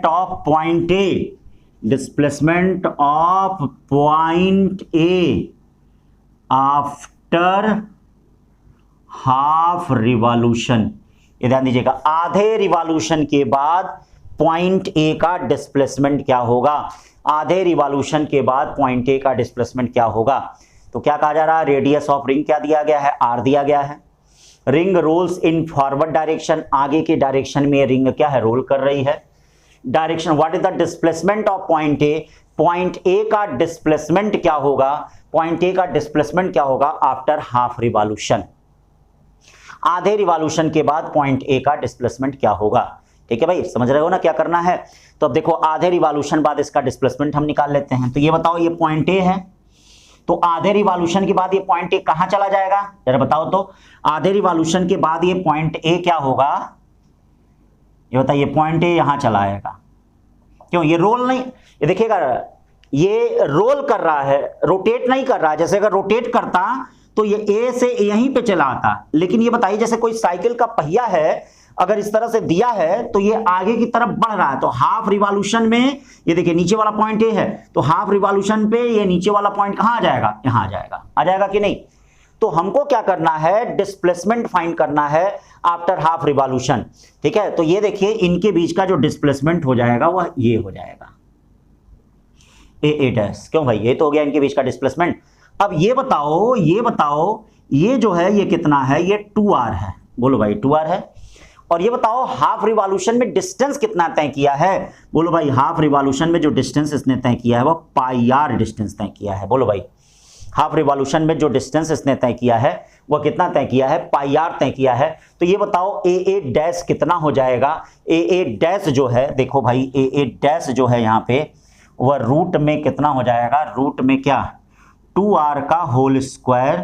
of point A, displacement of point A after half revolution, ये ध्यान दीजिएगा। आधे रिवॉल्यूशन के बाद पॉइंट ए का डिस्प्लेसमेंट क्या होगा, आधे रिवॉल्यूशन के बाद पॉइंट ए का डिस्प्लेसमेंट क्या होगा। तो क्या कहा जा रहा है, रेडियस ऑफ रिंग क्या दिया गया है, आर दिया गया है। Ring rolls in forward direction, आगे के डायरेक्शन में रिंग क्या है, रोल कर रही है। Direction, what is the displacement of point A, point A का डिस्प्लेसमेंट क्या होगा, पॉइंट ए का डिस्प्लेसमेंट क्या होगा आफ्टर हाफ रिवॉल्यूशन, आधे रिवॉल्यूशन के बाद पॉइंट ए का डिस्प्लेसमेंट क्या होगा, ठीक है भाई, समझ रहे हो ना क्या करना है। तो अब देखो आधे रिवॉल्यूशन बाद इसका डिस्प्लेसमेंट हम निकाल लेते हैं। तो ये बताओ ये पॉइंट ए है, तो आधे रिवॉल्यूशन के बाद ये पॉइंट ए कहां चला जाएगा, जरा बताओ तो। आधे रिवॉल्यूशन के बाद ये पॉइंट ए क्या होगा, ये बताइए, पॉइंट ए यहां चला आएगा, क्यों, ये रोल नहीं, ये देखिएगा ये रोल कर रहा है, रोटेट नहीं कर रहा है। जैसे अगर रोटेट करता तो ये ए से यहीं पे चला आता, लेकिन ये बताइए जैसे कोई साइकिल का पहिया है, अगर इस तरह से दिया है तो ये आगे की तरफ बढ़ रहा है, तो हाफ रिवॉल्यूशन में ये देखिए नीचे वाला पॉइंट ए है, तो हाफ रिवॉल्यूशन पे ये नीचे वाला पॉइंट कहां आ जाएगा, यहां आ जाएगा, आ जाएगा कि नहीं। तो हमको क्या करना है, डिस्प्लेसमेंट फाइंड करना है आफ्टर हाफ रिवॉल्यूशन, ठीक है। तो ये देखिए इनके बीच का जो डिस्प्लेसमेंट हो जाएगा वह ये हो जाएगा ए डैश। क्यों भाई, ये तो हो गया इनके बीच का डिस्प्लेसमेंट। अब ये बताओ ये जो है ये कितना है, ये 2r है, बोलो भाई 2r है। और ये बताओ हाफ रिवॉल्यूशन में डिस्टेंस कितना तय किया है, बोलो भाई हाफ रिवॉल्यूशन में जो डिस्टेंस इसने तय किया है वह πr डिस्टेंस तय किया है। बोलो भाई हाफ रिवॉल्यूशन में जो डिस्टेंस इसने तय किया है वह कितना तय किया है, πr तय किया है। तो ये बताओ a डैश कितना हो जाएगा, a डैश जो है, देखो भाई a डैश जो है यहाँ पे वह रूट में कितना हो जाएगा, रूट में क्या 2r का होल स्क्वायर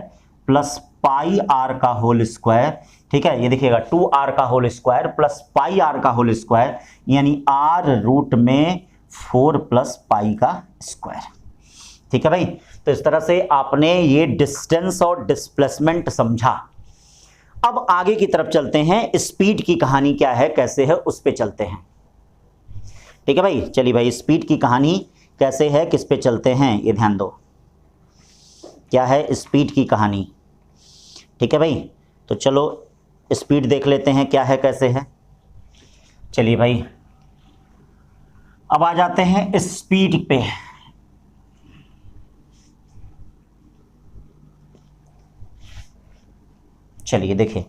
प्लस πr का होल स्क्वायर, ठीक है। ये देखिएगा 2r का होल स्क्वायर प्लस πr का होल स्क्वायर, यानी r रूट में 4 प्लस पाई का स्क्वायर, ठीक है भाई। तो इस तरह से आपने ये डिस्टेंस और डिस्प्लेसमेंट समझा। अब आगे की तरफ चलते हैं, स्पीड की कहानी क्या है, कैसे है, उस पे चलते हैं, ठीक है भाई। चलिए भाई स्पीड की कहानी कैसे है, किस पे चलते हैं, ये ध्यान दो, क्या है स्पीड की कहानी, ठीक है भाई। तो चलो स्पीड देख लेते हैं क्या है कैसे है। चलिए भाई अब आ जाते हैं स्पीड पे। चलिए देखिए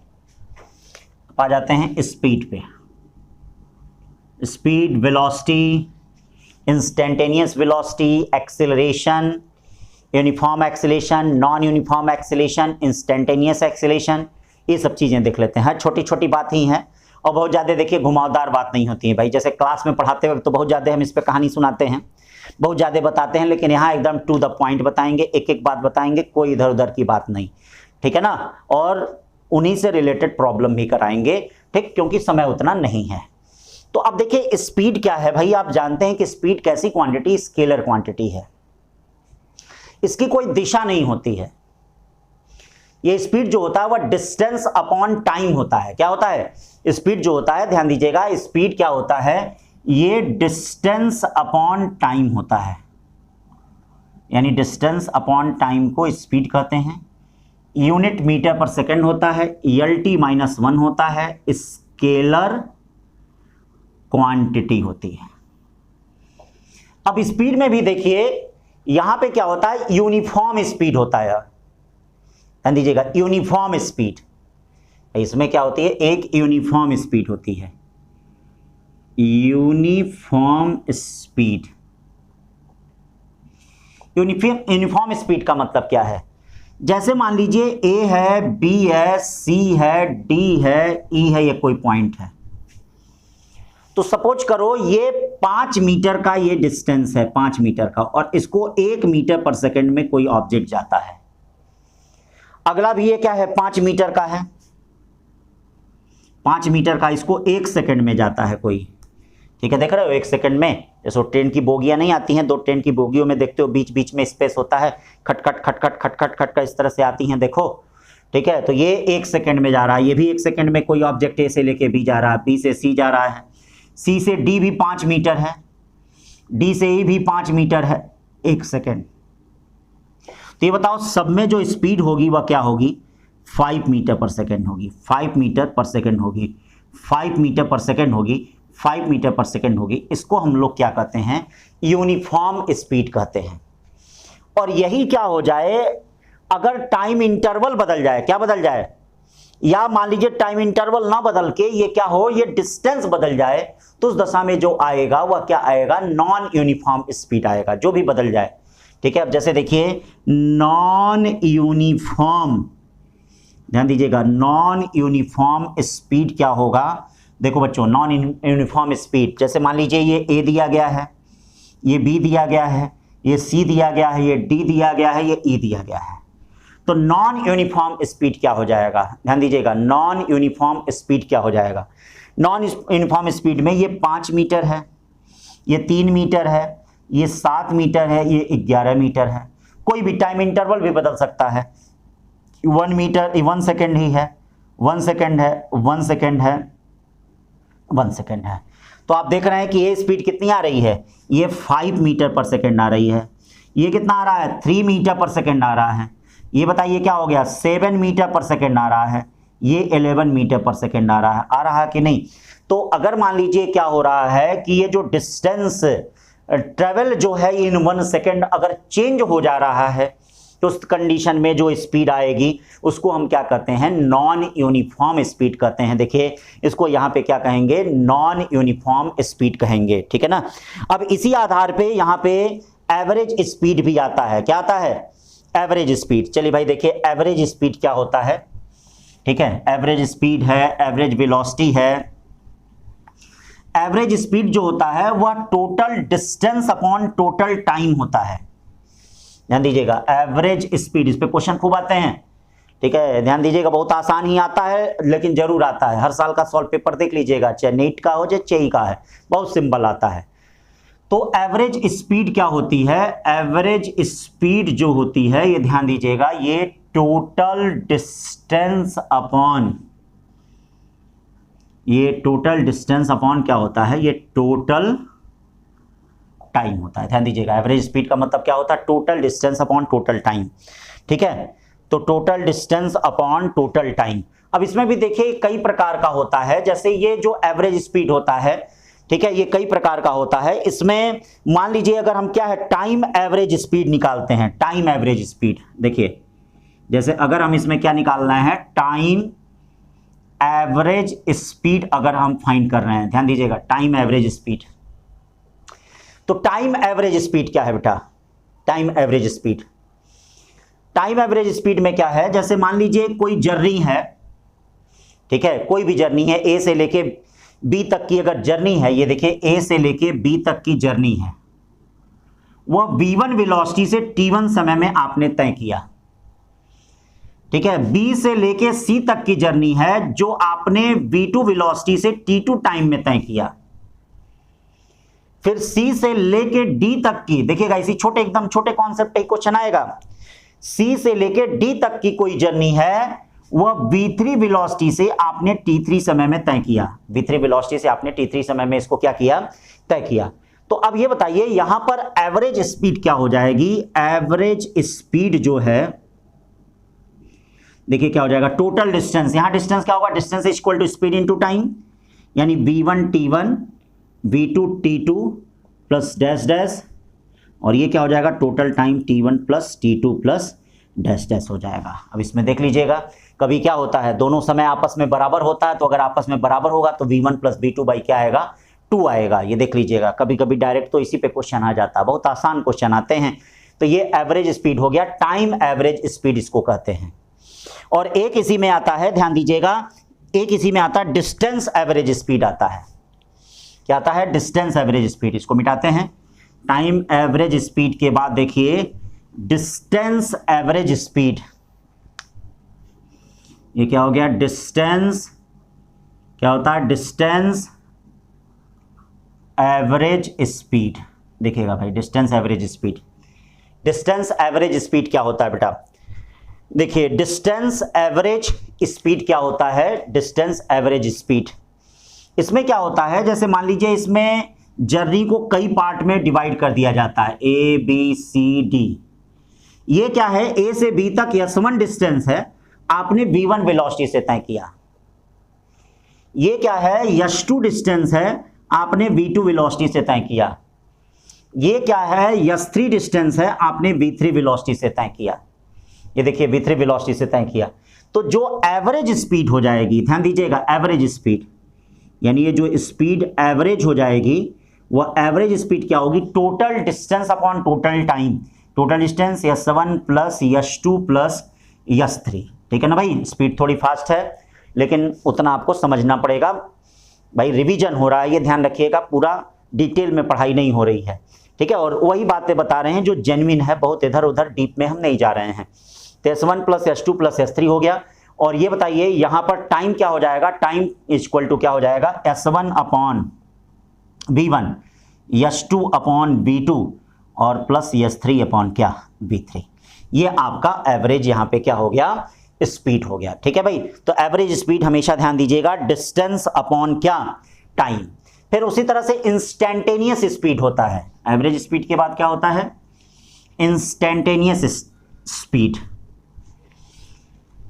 आ जाते हैं स्पीड पे। Speed, velocity, instantaneous velocity, acceleration, uniform acceleration, non uniform acceleration, instantaneous acceleration, ये सब चीज़ें देख लेते हैं। छोटी छोटी बात ही हैं और बहुत ज़्यादा देखिए घुमावदार बात नहीं होती है भाई। जैसे क्लास में पढ़ाते वक्त तो बहुत ज़्यादा हम इस पर कहानी सुनाते हैं, बहुत ज़्यादा बताते हैं, लेकिन यहाँ एकदम टू द पॉइंट बताएंगे, एक एक बात बताएंगे, कोई इधर उधर की बात नहीं, ठीक है ना। और उन्हीं से रिलेटेड प्रॉब्लम भी कराएंगे, ठीक, क्योंकि समय उतना नहीं है। तो अब देखिए स्पीड क्या है भाई, आप जानते हैं कि स्पीड कैसी क्वांटिटी, स्केलर क्वांटिटी है, इसकी कोई दिशा नहीं होती है। ये स्पीड जो होता है वह डिस्टेंस अपॉन टाइम होता है। क्या होता है स्पीड जो होता है, ध्यान दीजिएगा, स्पीड क्या होता है, ये डिस्टेंस अपॉन टाइम होता है, यानी डिस्टेंस अपॉन टाइम को स्पीड कहते हैं। यूनिट मीटर पर सेकंड होता है, ELT-1 होता है, स्केलर क्वांटिटी होती है। अब स्पीड में भी देखिए यहां पे क्या होता है, यूनिफॉर्म स्पीड होता है, ध्यान दीजिएगा, यूनिफॉर्म स्पीड, इसमें क्या होती है, एक यूनिफॉर्म स्पीड होती है, यूनिफॉर्म स्पीड। यूनिफॉर्म स्पीड का मतलब क्या है, जैसे मान लीजिए ए है, बी है, सी है, डी है, ई है, ये कोई पॉइंट है। तो सपोज करो ये 5 मीटर का ये डिस्टेंस है, 5 मीटर का, और इसको 1 मीटर पर सेकंड में कोई ऑब्जेक्ट जाता है। अगला भी ये क्या है, 5 मीटर का है, 5 मीटर का, इसको 1 सेकंड में जाता है कोई, ठीक है, देख रहे हो 1 सेकंड में। जैसे ट्रेन की बोगियां नहीं आती हैं, 2 ट्रेन की बोगियों में देखते हो बीच बीच में स्पेस होता है, खटखट खटखट खटखट खटखट इस तरह से आती हैं, देखो, ठीक है। तो ये 1 सेकंड में जा रहा है, ये भी 1 सेकंड में कोई ऑब्जेक्ट ए से लेके बी जा रहा है, बी से सी जा रहा है, सी से डी भी 5 मीटर है, डी से ई भी 5 मीटर है, 1 सेकंड। तो ये बताओ सब में जो स्पीड होगी वह क्या होगी, 5 मीटर पर सेकंड होगी, 5 मीटर पर सेकंड होगी, 5 मीटर पर सेकंड होगी, 5 मीटर पर सेकंड होगी। इसको हम लोग क्या कहते हैं, यूनिफॉर्म स्पीड कहते हैं। और यही क्या हो जाए अगर टाइम इंटरवल बदल जाए, क्या बदल जाए, या मान लीजिए टाइम इंटरवल ना बदल के ये क्या हो, ये डिस्टेंस बदल जाए, तो उस दशा में जो आएगा वह क्या आएगा, नॉन यूनिफॉर्म स्पीड आएगा, जो भी बदल जाए, ठीक है। अब जैसे देखिए नॉन यूनिफॉर्म, ध्यान दीजिएगा, नॉन यूनिफॉर्म स्पीड क्या होगा, देखो बच्चों, नॉन यूनिफॉर्म स्पीड, जैसे मान लीजिए ये ए दिया गया है, ये बी दिया गया है, ये सी दिया गया है, ये डी दिया गया है, ये ई दिया गया है। तो नॉन यूनिफॉर्म स्पीड क्या हो जाएगा, ध्यान दीजिएगा, नॉन यूनिफॉर्म स्पीड क्या हो जाएगा, नॉन यूनिफॉर्म स्पीड में ये 5 मीटर है, ये 3 मीटर है, ये 7 मीटर है, ये 11 मीटर है। कोई भी टाइम इंटरवल भी बदल सकता है। 1 मीटर 1 सेकेंड ही है, 1 सेकेंड है, 1 सेकेंड है, 1 सेकेंड है। तो आप देख रहे हैं कि ये स्पीड कितनी आ रही है, ये 5 मीटर पर सेकेंड आ रही है। ये कितना आ रहा है, 3 मीटर पर सेकेंड आ रहा है। ये बताइए क्या हो गया, 7 मीटर पर सेकेंड आ रहा है। ये 11 मीटर पर सेकेंड आ रहा है कि नहीं। तो अगर मान लीजिए क्या हो रहा है कि ये जो डिस्टेंस ट्रेवल जो है इन 1 सेकेंड अगर चेंज हो जा रहा है, तो उस कंडीशन में जो स्पीड आएगी उसको हम क्या कहते हैं, नॉन यूनिफॉर्म स्पीड कहते हैं। देखिए इसको यहाँ पे क्या कहेंगे, नॉन यूनिफॉर्म स्पीड कहेंगे, ठीक है ना। अब इसी आधार पे यहाँ पे एवरेज स्पीड भी आता है। क्या आता है, एवरेज स्पीड। चलिए भाई देखिए एवरेज स्पीड क्या होता है, ठीक है। एवरेज स्पीड है, एवरेज वेलोसिटी है। एवरेज स्पीड जो होता है वह total distance upon total time होता है। ध्यान दीजिएगा, एवरेज स्पीड, इस पे क्वेश्चन खूब आते हैं, ठीक है। ध्यान दीजिएगा, बहुत आसान ही आता है लेकिन जरूर आता है। हर साल का सॉल्व पेपर देख लीजिएगा, चाहे नीट का हो चाहे जेईई का है, बहुत सिंपल आता है। तो एवरेज स्पीड क्या होती है, एवरेज स्पीड जो होती है, ये ध्यान दीजिएगा, ये टोटल डिस्टेंस अपॉन, ये टोटल डिस्टेंस अपॉन क्या होता है, ये टोटल टाइम होता है। ध्यान दीजिएगा, एवरेज स्पीड का मतलब क्या होता है, total distance upon total time, ठीक है। तो total distance upon total time. अब इसमें भी देखिए कई प्रकार का होता है, जैसे ये जो एवरेज स्पीड होता है, ठीक है, ये कई प्रकार का होता है। इसमें मान लीजिए अगर हम क्या है, टाइम एवरेज स्पीड निकालते हैं, टाइम एवरेज स्पीड। देखिए जैसे अगर हम इसमें क्या निकालना है, टाइम एवरेज स्पीड अगर हम फाइंड कर रहे हैं, ध्यान दीजिएगा, टाइम एवरेज स्पीड। तो टाइम एवरेज स्पीड क्या है बेटा, time average speed, time average speed में क्या है, जैसे मान लीजिए कोई जर्नी है, ठीक है, कोई भी जर्नी है, ए से लेके बी तक की अगर जर्नी है, ये देखिए ए से लेके बी तक की जर्नी है, वह v1 वेलोसिटी से t1 समय में आपने तय किया, ठीक है। बी से लेके सी तक की जर्नी है जो आपने v2 वेलोसिटी से t2 टाइम में तय किया। फिर सी से लेके डी तक की, देखिएगा इसी छोटे एकदम छोटे कॉन्सेप्ट पे क्वेश्चन आएगा। सी से लेके डी तक की कोई जर्नी है, वह v3 वेलोसिटी से आपने t3 समय में तय किया। v3 वेलोसिटी से आपने t3 समय में इसको क्या किया, तय किया। तो अब ये बताइए यहां पर एवरेज स्पीड क्या हो जाएगी, एवरेज स्पीड जो है, देखिए क्या हो जाएगा, टोटल डिस्टेंस, यहां डिस्टेंस क्या होगा, distance is equal to speed into time, यानी v1 t1 v2 t2 plus dash dash, और ये क्या हो जाएगा, total time t1 plus t2 plus dash dash हो जाएगा। अब इसमें देख लीजिएगा, कभी क्या होता है, दोनों समय आपस में बराबर होता है, तो अगर आपस में बराबर होगा तो v1 प्लस v2 बाई क्या आएगा, 2 आएगा। ये देख लीजिएगा, कभी कभी डायरेक्ट तो इसी पे क्वेश्चन आ जाता है, बहुत आसान क्वेश्चन आते हैं। तो ये एवरेज स्पीड हो गया, टाइम एवरेज स्पीड इसको कहते हैं। और एक इसी में आता है, ध्यान दीजिएगा, एक इसी में आता है डिस्टेंस एवरेज स्पीड आता है। क्या आता है, डिस्टेंस एवरेज स्पीड, इसको मिटाते हैं। टाइम एवरेज स्पीड के बाद देखिए डिस्टेंस एवरेज स्पीड, ये क्या हो गया, डिस्टेंस, क्या होता है, डिस्टेंस एवरेज स्पीड। देखिएगा भाई, distance average speed, distance average speed क्या होता है बेटा, देखिए डिस्टेंस एवरेज स्पीड क्या होता है, डिस्टेंस एवरेज स्पीड, इसमें क्या होता है, जैसे मान लीजिए इसमें जर्नी को कई पार्ट में डिवाइड कर दिया जाता है, ए बी सी डी। ये क्या है, ए से बी तक s1 डिस्टेंस है, आपने v1 वेलोसिटी से तय किया। ये क्या है, s2 डिस्टेंस है, आपने v2 वेलोसिटी से तय किया। ये क्या है, s3 डिस्टेंस है, आपने v3 वेलोसिटी से तय किया। ये देखिए v3 वेलोसिटी से तय किया। तो जो एवरेज स्पीड हो जाएगी, ध्यान दीजिएगा, एवरेज स्पीड, यानी ये जो स्पीड एवरेज हो जाएगी, वह एवरेज स्पीड क्या होगी, total distance upon total time. Total distance s1 plus s2 plus s3, ठीक है ना भाई। स्पीड थोड़ी फास्ट है लेकिन उतना आपको समझना पड़ेगा भाई, रिवीजन हो रहा है, ये ध्यान रखिएगा, पूरा डिटेल में पढ़ाई नहीं हो रही है, ठीक है। और वही बातें बता रहे हैं जो जेन्युइन है, बहुत इधर उधर डीप में हम नहीं जा रहे हैं। तो s1 plus s2 plus s3 हो गया। और ये बताइए यहां पर टाइम क्या हो जाएगा, टाइम इक्वल टू क्या हो जाएगा, s1 upon v1, S2 upon V2 और प्लस S3 अपॉन क्या V3। ये आपका एवरेज यहाँ पे क्या हो गया, स्पीड हो गया। ठीक है भाई, तो एवरेज स्पीड हमेशा ध्यान दीजिएगा डिस्टेंस अपॉन क्या टाइम। फिर उसी तरह से इंस्टेंटेनियस स्पीड होता है। एवरेज स्पीड के बाद क्या होता है, इंस्टेंटेनियस स्पीड।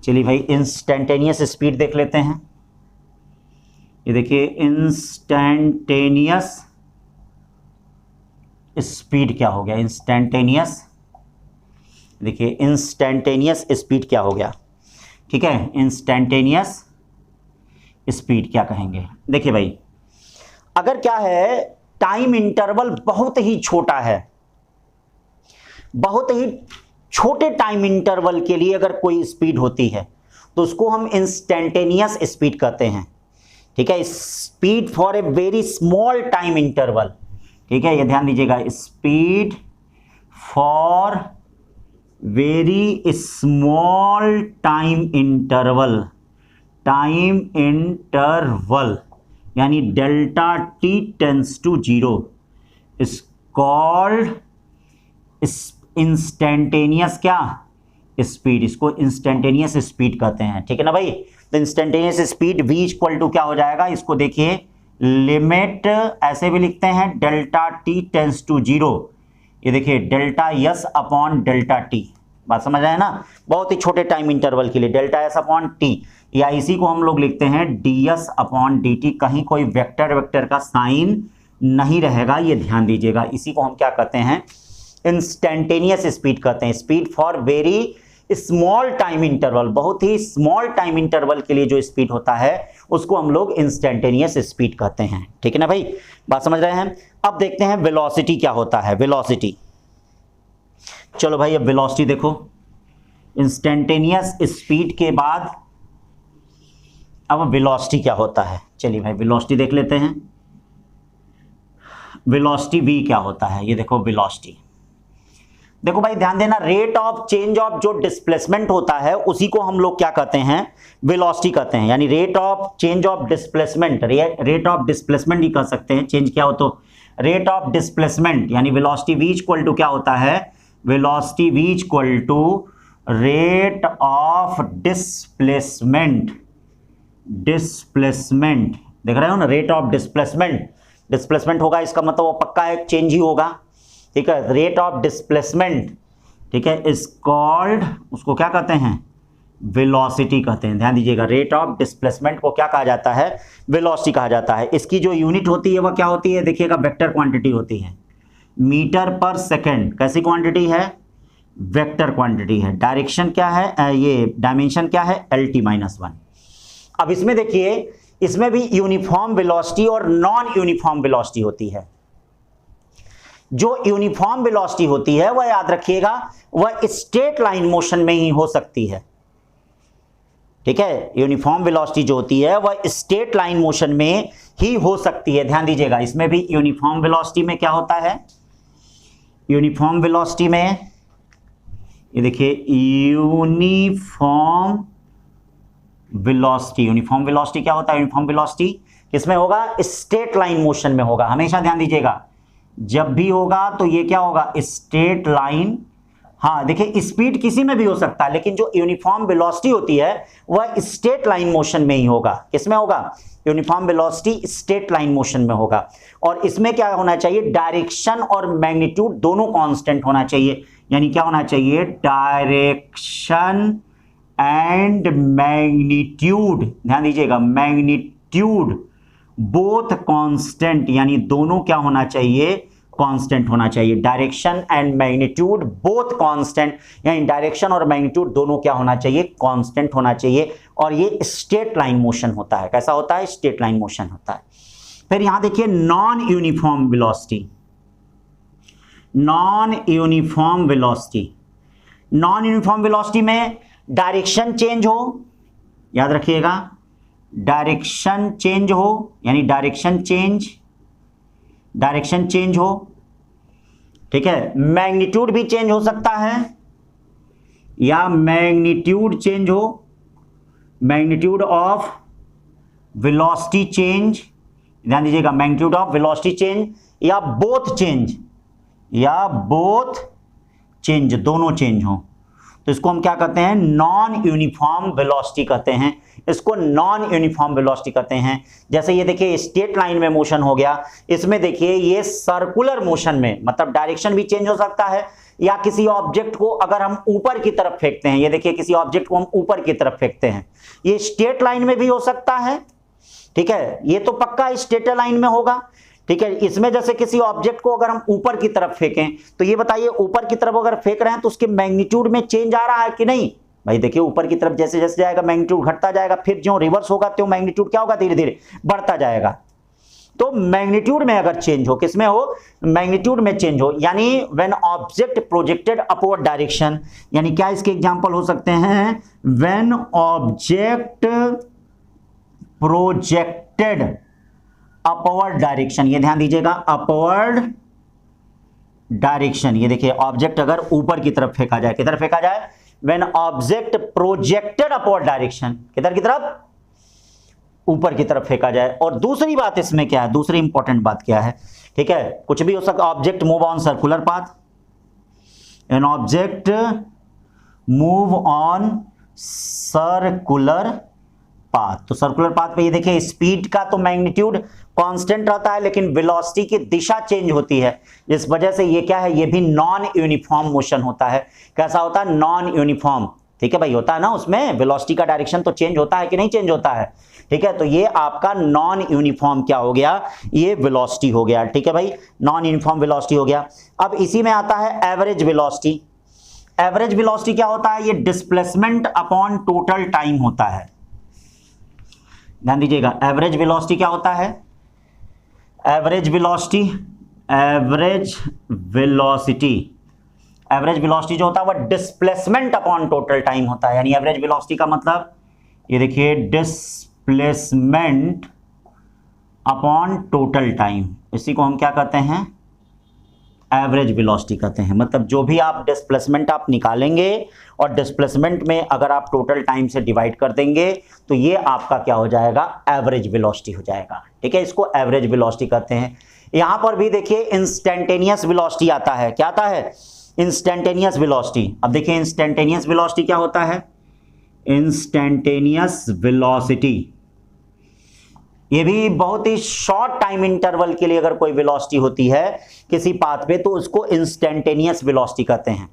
चलिए भाई इंस्टेंटेनियस स्पीड देख लेते हैं। ये देखिए इंस्टेंटेनियस स्पीड क्या हो गया, इंस्टेंटेनियस, देखिए इंस्टेंटेनियस स्पीड क्या हो गया। ठीक है, इंस्टेंटेनियस स्पीड क्या कहेंगे। देखिए भाई अगर क्या है, टाइम इंटरवल बहुत ही छोटा है, बहुत ही छोटे टाइम इंटरवल के लिए अगर कोई स्पीड होती है तो उसको हम इंस्टेंटेनियस स्पीड कहते हैं। ठीक है, speed for a very small time interval. ठीक है, ये ध्यान दीजिएगा, speed for very small time interval, यानी delta T tends to 0 is called instantaneous क्या स्पीड, इसको इंस्टेंटेनियस स्पीड कहते हैं। ठीक है ना भाई, तो instantaneous speed v equal to क्या हो जाएगा, इसको देखिए लिमिट ऐसे भी लिखते हैं डेल्टा टी टेंस टू 0, ये देखिए delta yes upon delta T. बात समझ आए ना, बहुत ही छोटे टाइम इंटरवल के लिए डेल्टा एस अपॉन टी, या इसी को हम लोग लिखते हैं D S upon D T. कहीं कोई वेक्टर का साइन नहीं रहेगा, ये ध्यान दीजिएगा। इसी को हम क्या कहते हैं, इंस्टेंटेनियस स्पीड कहते हैं। Speed for very small time interval, बहुत ही स्मॉल टाइम इंटरवल के लिए जो स्पीड होता है उसको हम लोग इंस्टेंटेनियस स्पीड कहते हैं। ठीक है ना भाई, बात समझ रहे हैं। अब देखते हैं वेलोसिटी क्या होता है, वेलोसिटी। चलो भाई अब वेलोसिटी देखो, इंस्टेंटेनियस स्पीड के बाद अब वेलोसिटी क्या होता है। चलिए भाई वेलोसिटी देख लेते हैं। वेलोसिटी v क्या होता है, ये देखो वेलोसिटी। देखो भाई ध्यान देना, रेट ऑफ चेंज ऑफ जो डिस्प्लेसमेंट होता है उसी को हम लोग क्या कहते हैं, वेलोसिटी कहते हैं। यानी rate of change of displacement, rate of displacement ही कह सकते हैं, चेंज क्या हो तो रेट ऑफ डिस्प्लेसमेंट, यानी वेलोसिटी v इक्वल टू क्या होता है, velocity v equal to rate of displacement. Displacement देख रहे हो ना, रेट ऑफ डिस्प्लेसमेंट, डिस्प्लेसमेंट होगा इसका मतलब वो पक्का एक चेंज ही होगा। ठीक है, रेट ऑफ डिस्प्लेसमेंट, ठीक है, इज कॉल्ड, उसको क्या कहते हैं, वेलोसिटी कहते हैं। ध्यान दीजिएगा, रेट ऑफ डिस्प्लेसमेंट को क्या कहा जाता है, वेलोसिटी कहा जाता है। इसकी जो यूनिट होती है वह क्या होती है, देखिएगा वेक्टर क्वांटिटी होती है, मीटर पर सेकेंड। कैसी क्वांटिटी है, वेक्टर क्वांटिटी है। डायरेक्शन क्या है, ये डायमेंशन क्या है, LT-1। अब इसमें देखिए, इसमें भी यूनिफॉर्म वेलोसिटी और नॉन यूनिफॉर्म वेलोसिटी होती है। जो यूनिफॉर्म वेलोसिटी होती है वह याद रखिएगा, वह स्ट्रेट लाइन मोशन में ही हो सकती है। ठीक है, यूनिफॉर्म वेलोसिटी जो होती है वह स्ट्रेट लाइन मोशन में ही हो सकती है। ध्यान दीजिएगा, इसमें भी यूनिफॉर्म वेलोसिटी में क्या होता है, यूनिफॉर्म वेलोसिटी में ये देखिए यूनिफॉर्म वेलोसिटी, यूनिफॉर्म वेलोसिटी क्या होता है, यूनिफॉर्म वेलोसिटी किसमें होगा, स्ट्रेट लाइन मोशन में होगा। हमेशा ध्यान दीजिएगा, जब भी होगा तो ये क्या होगा, स्ट्रेट लाइन। हाँ देखिए, स्पीड किसी में भी हो सकता है, लेकिन जो यूनिफॉर्म वेलोसिटी होती है वह स्ट्रेट लाइन मोशन में ही होगा। किसमें होगा, uniform velocity straight line motion में होगा। और इसमें क्या होना चाहिए, डायरेक्शन और मैग्नीट्यूड दोनों कांस्टेंट होना चाहिए। यानी क्या होना चाहिए, डायरेक्शन एंड मैग्नीट्यूड, ध्यान दीजिएगा, मैग्नीट्यूड बोथ कांस्टेंट, यानी दोनों क्या होना चाहिए, कांस्टेंट होना चाहिए। Direction and magnitude both constant, यानी डायरेक्शन और मैग्नीट्यूड दोनों क्या होना चाहिए, कांस्टेंट होना चाहिए। और ये स्ट्रेट लाइन मोशन होता है। कैसा होता है, स्ट्रेट लाइन मोशन होता है। फिर यहां देखिए non uniform velocity, non uniform velocity. Non uniform velocity में डायरेक्शन चेंज हो, याद रखिएगा, डायरेक्शन चेंज हो, यानी डायरेक्शन चेंज हो। ठीक है, मैग्नीट्यूड भी चेंज हो सकता है, या मैग्नीट्यूड चेंज हो, मैग्नीट्यूड ऑफ वेलोसिटी चेंज। ध्यान दीजिएगा, मैग्नीट्यूड ऑफ वेलोसिटी चेंज, या बोथ चेंज, या बोथ चेंज, दोनों चेंज हो, तो इसको हम क्या कहते हैं, नॉन यूनिफॉर्म वेलोसिटी कहते हैं, इसको नॉन यूनिफॉर्म वेलोसिटी कहते हैं। जैसे ये देखिए स्ट्रेट लाइन में मोशन हो गया, इसमें देखिए ये सर्कुलर मोशन में, मतलब डायरेक्शन भी चेंज हो सकता है, या किसी ऑब्जेक्ट को अगर हम ऊपर की तरफ फेंकते हैं, ये देखिए किसी ऑब्जेक्ट को हम ऊपर की तरफ फेंकते हैं, ये स्ट्रेट लाइन में भी हो सकता है, ठीक है, ये तो पक्का स्ट्रेट लाइन में होगा, ठीक है। इसमें जैसे किसी ऑब्जेक्ट को अगर हम ऊपर की तरफ फेंकें, तो ये बताइए ऊपर की तरफ अगर फेंक रहे हैं तो उसके मैग्नीट्यूड में चेंज आ रहा है कि नहीं, भाई देखिए ऊपर की तरफ जैसे जैसे जाएगा मैग्नीट्यूड घटता जाएगा, फिर जो रिवर्स होगा तो मैग्नीट्यूड क्या होगा, धीरे धीरे बढ़ता जाएगा। तो मैग्नीट्यूड में अगर चेंज हो, किसमें हो, मैग्नीट्यूड में चेंज हो, यानी when object projected upward direction, यानी क्या इसके एग्जांपल हो सकते हैं, when object projected upward direction, ये ध्यान दीजिएगा, अपवर्ड डायरेक्शन, ये देखिए ऑब्जेक्ट अगर ऊपर की तरफ फेंका जाए, किधर फेंका जाए, when object projected upward direction, किधर की तरफ, ऊपर की तरफ फेंका जाए। और दूसरी बात इसमें क्या है, दूसरी इंपॉर्टेंट बात क्या है, ठीक है, कुछ भी हो सकता, object move on circular path, N object move on circular path, तो सर्कुलर पाथ पे ये देखिए स्पीड का तो मैग्नीट्यूड कांस्टेंट रहता है, लेकिन वेलोसिटी की दिशा चेंज होती है, जिस वजह से ये क्या है, ये भी नॉन यूनिफॉर्म मोशन होता है। कैसा होता है, नॉन यूनिफॉर्म, ठीक है भाई, होता है ना, उसमें वेलोसिटी का डायरेक्शन तो चेंज होता है कि नहीं चेंज होता है, ठीक है, तो ये आपका नॉन यूनिफॉर्म क्या हो गया, ये वेलोसिटी हो गया, ठीक है भाई, नॉन यूनिफॉर्म वेलोसिटी हो गया। अब इसी में आता है एवरेज वेलोसिटी। एवरेज वेलोसिटी क्या होता है, ये डिस्प्लेसमेंट अपॉन टोटल टाइम होता है, ध्यान दीजिएगा, एवरेज वेलोसिटी क्या होता है, average velocity, average velocity, average velocity जो होता है वह डिस्प्लेसमेंट अपॉन टोटल टाइम होता है, यानी एवरेज वेलोसिटी का मतलब ये देखिए डिस्प्लेसमेंट अपॉन टोटल टाइम, इसी को हम क्या कहते हैं, एवरेज वेलोसिटी कहते हैं। मतलब जो भी आप डिस्प्लेसमेंट आप निकालेंगे और डिस्प्लेसमेंट में अगर आप टोटल टाइम से डिवाइड कर देंगे तो ये आपका क्या हो जाएगा, एवरेज वेलोसिटी हो जाएगा, ठीक है, इसको एवरेज वेलोसिटी कहते हैं। यहां पर भी देखिए इंस्टेंटेनियस वेलोसिटी आता है, क्या आता है, इंस्टेंटेनियस वेलोसिटी। अब देखिए इंस्टेंटेनियस वेलोसिटी क्या होता है, इंस्टेंटेनियस वेलोसिटी, ये भी बहुत ही शॉर्ट टाइम इंटरवल के लिए अगर कोई वेलोसिटी होती है किसी पाथ पे तो उसको इंस्टेंटेनियस वेलोसिटी कहते हैं।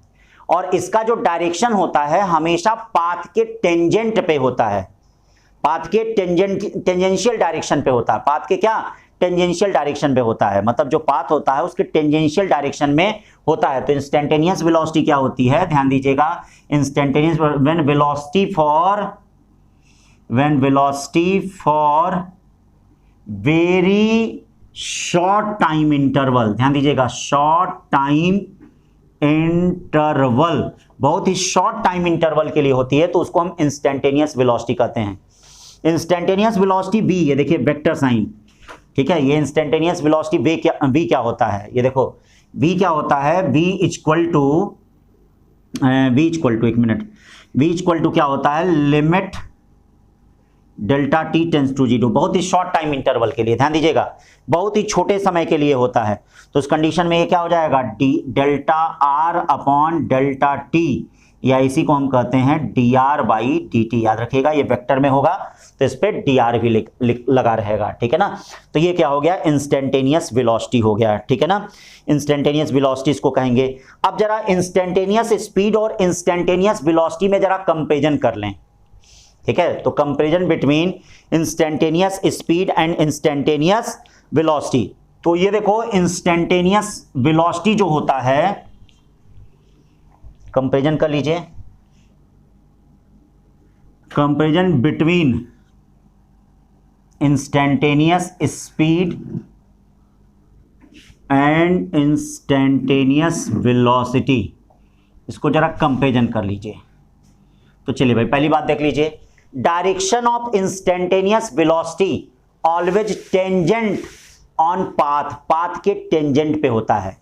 और इसका जो डायरेक्शन होता है हमेशा पाथ के टेंजेंट पे होता है, पाथ के टेंजेंशियल डायरेक्शन पे होता है, पाथ के क्या, टेंजेंशियल डायरेक्शन पे होता है, मतलब जो पाथ होता है उसके टेंजेंशियल डायरेक्शन में होता है। तो इंस्टेंटेनियस वेलोसिटी क्या होती है, ध्यान दीजिएगा, instantaneous when velocity for very short time interval, ध्यान दीजिएगा, शॉर्ट टाइम इंटरवल, बहुत ही शॉर्ट टाइम इंटरवल के लिए होती है तो उसको हम इंस्टेंटेनियस वेलोसिटी कहते हैं। इंस्टेंटेनियस वेलोसिटी v, ये देखिए वेक्टर साइन, ठीक है, ये इंस्टेंटेनियस वेलोसिटी v क्या होता है, ये देखो v क्या होता है, v इक्वल टू एक मिनट, v इक्वल टू क्या होता है, limit delta T tends to 0, बहुत ही शॉर्ट टाइम इंटरवल के लिए, ध्यान दीजिएगा, बहुत ही छोटे समय के लिए होता है। तो उस कंडीशन में ये क्या हो जाएगा, delta R upon delta T, या इसी को हम कहते हैं D R by D T, याद रखिएगा ये वेक्टर में होगा तो इस पर डी आर भी लगा रहेगा, ठीक है ना। तो ये क्या हो गया, इंस्टेंटेनियस वेलोसिटी हो गया, ठीक है ना, इंस्टेंटेनियस वेलोसिटी इसको कहेंगे। अब जरा इंस्टेंटेनियस स्पीड और इंस्टेंटेनियस वेलोसिटी में जरा कंपेरिजन कर लें, ठीक है, तो comparison between instantaneous speed and instantaneous velocity. तो ये देखो इंस्टेंटेनियस वेलोसिटी जो होता है, कंपैरिजन कर लीजिए, comparison between instantaneous speed and instantaneous velocity, इसको जरा कंपैरिजन कर लीजिए। तो चलिए भाई पहली बात देख लीजिए, direction of instantaneous velocity always tangent on path, path के टेंजेंट पे होता है,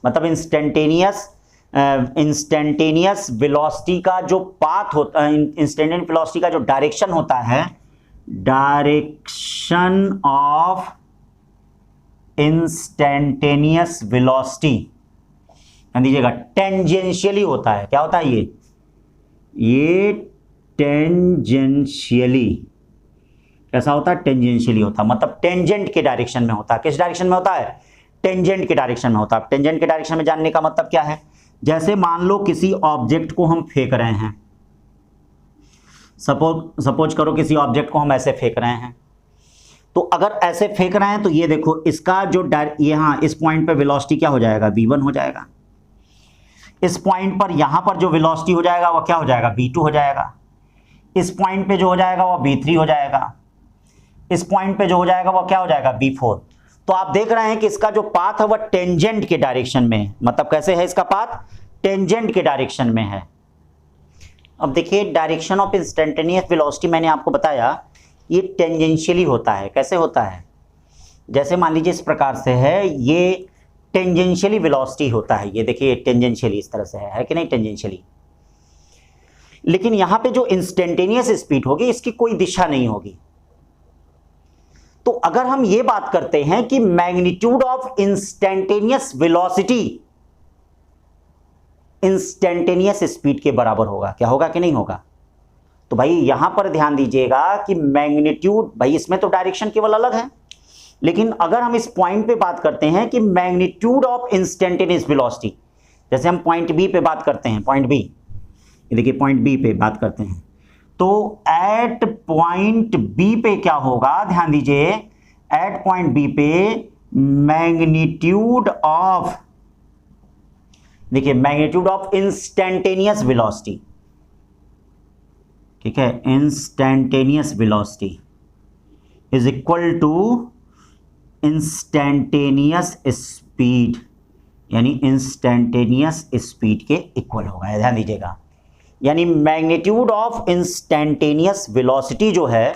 मतलब इंस्टेंटेनियस वेलोसिटी का जो पाथ होता है, इंस्टेंटेनियस वेलोसिटी का जो डायरेक्शन होता है, डायरेक्शन ऑफ इंस्टेंटेनियस वेलोसिटी, ध्यान दीजिएगा, टेंजेंशियली होता है। क्या होता है ये टेंजेंशियली, कैसा होता है? टेंजेंशियली होता है, मतलब टेंजेंट के डायरेक्शन में होता है। किस डायरेक्शन में होता है? टेंजेंट के डायरेक्शन में होता है। टेंजेंट के डायरेक्शन में जानने का मतलब क्या है? जैसे मान लो किसी ऑब्जेक्ट को हम फेंक रहे हैं, सपोज करो किसी ऑब्जेक्ट को हम ऐसे फेंक रहे हैं, तो अगर ऐसे फेंक रहे हैं तो ये देखो, इसका जो यहाँ इस पॉइंट पे वेलोसिटी क्या हो जाएगा? v1 हो जाएगा। इस पॉइंट पर यहां पर जो वेलोसिटी हो जाएगा वो क्या हो जाएगा? v2 हो जाएगा। इस पॉइंट पे जो हो जाएगा वो v3 हो जाएगा। इस पॉइंट पे जो हो जाएगा वो क्या हो जाएगा? v4। तो आप देख रहे हैं कि इसका जो पाथ है वह टेंजेंट के डायरेक्शन में है। मतलब कैसे है इसका पाथ? टेंजेंट के डायरेक्शन में है। अब देखिए, डायरेक्शन ऑफ इंस्टेंटेनियस वेलोसिटी मैंने आपको बताया ये टेंजेंशियली होता है। कैसे होता है? जैसे मान लीजिए इस प्रकार से है, ये टेंजेंशियली वेलोसिटी होता है। ये देखिए टेंजेंशियली इस तरह से है कि नहीं? टेंजेंशियली। लेकिन यहां पे जो इंस्टेंटेनियस स्पीड होगी इसकी कोई दिशा नहीं होगी। तो अगर हम ये बात करते हैं कि magnitude of instantaneous velocity instantaneous speed के बराबर होगा, क्या होगा कि नहीं होगा? तो भाई यहां पर ध्यान दीजिएगा कि मैग्नीट्यूड, भाई इसमें तो डायरेक्शन केवल अलग है, लेकिन अगर हम इस पॉइंट पे बात करते हैं कि मैग्नीट्यूड ऑफ इंस्टेंटेनियस वेलोसिटी, जैसे हम पॉइंट बी पे बात करते हैं, पॉइंट बी, ये देखिए पॉइंट बी पे बात करते हैं, तो एट पॉइंट बी पे क्या होगा? ध्यान दीजिए, एट पॉइंट बी पे मैग्नीट्यूड ऑफ, देखिए मैग्नीट्यूड ऑफ इंस्टेंटेनियस वेलोसिटी, ठीक है, instantaneous velocity is equal to instantaneous speed, यानी इंस्टेंटेनियस स्पीड के इक्वल होगा। ध्यान दीजिएगा, यानी मैग्नीट्यूड ऑफ इंस्टेंटेनियस वेलोसिटी जो है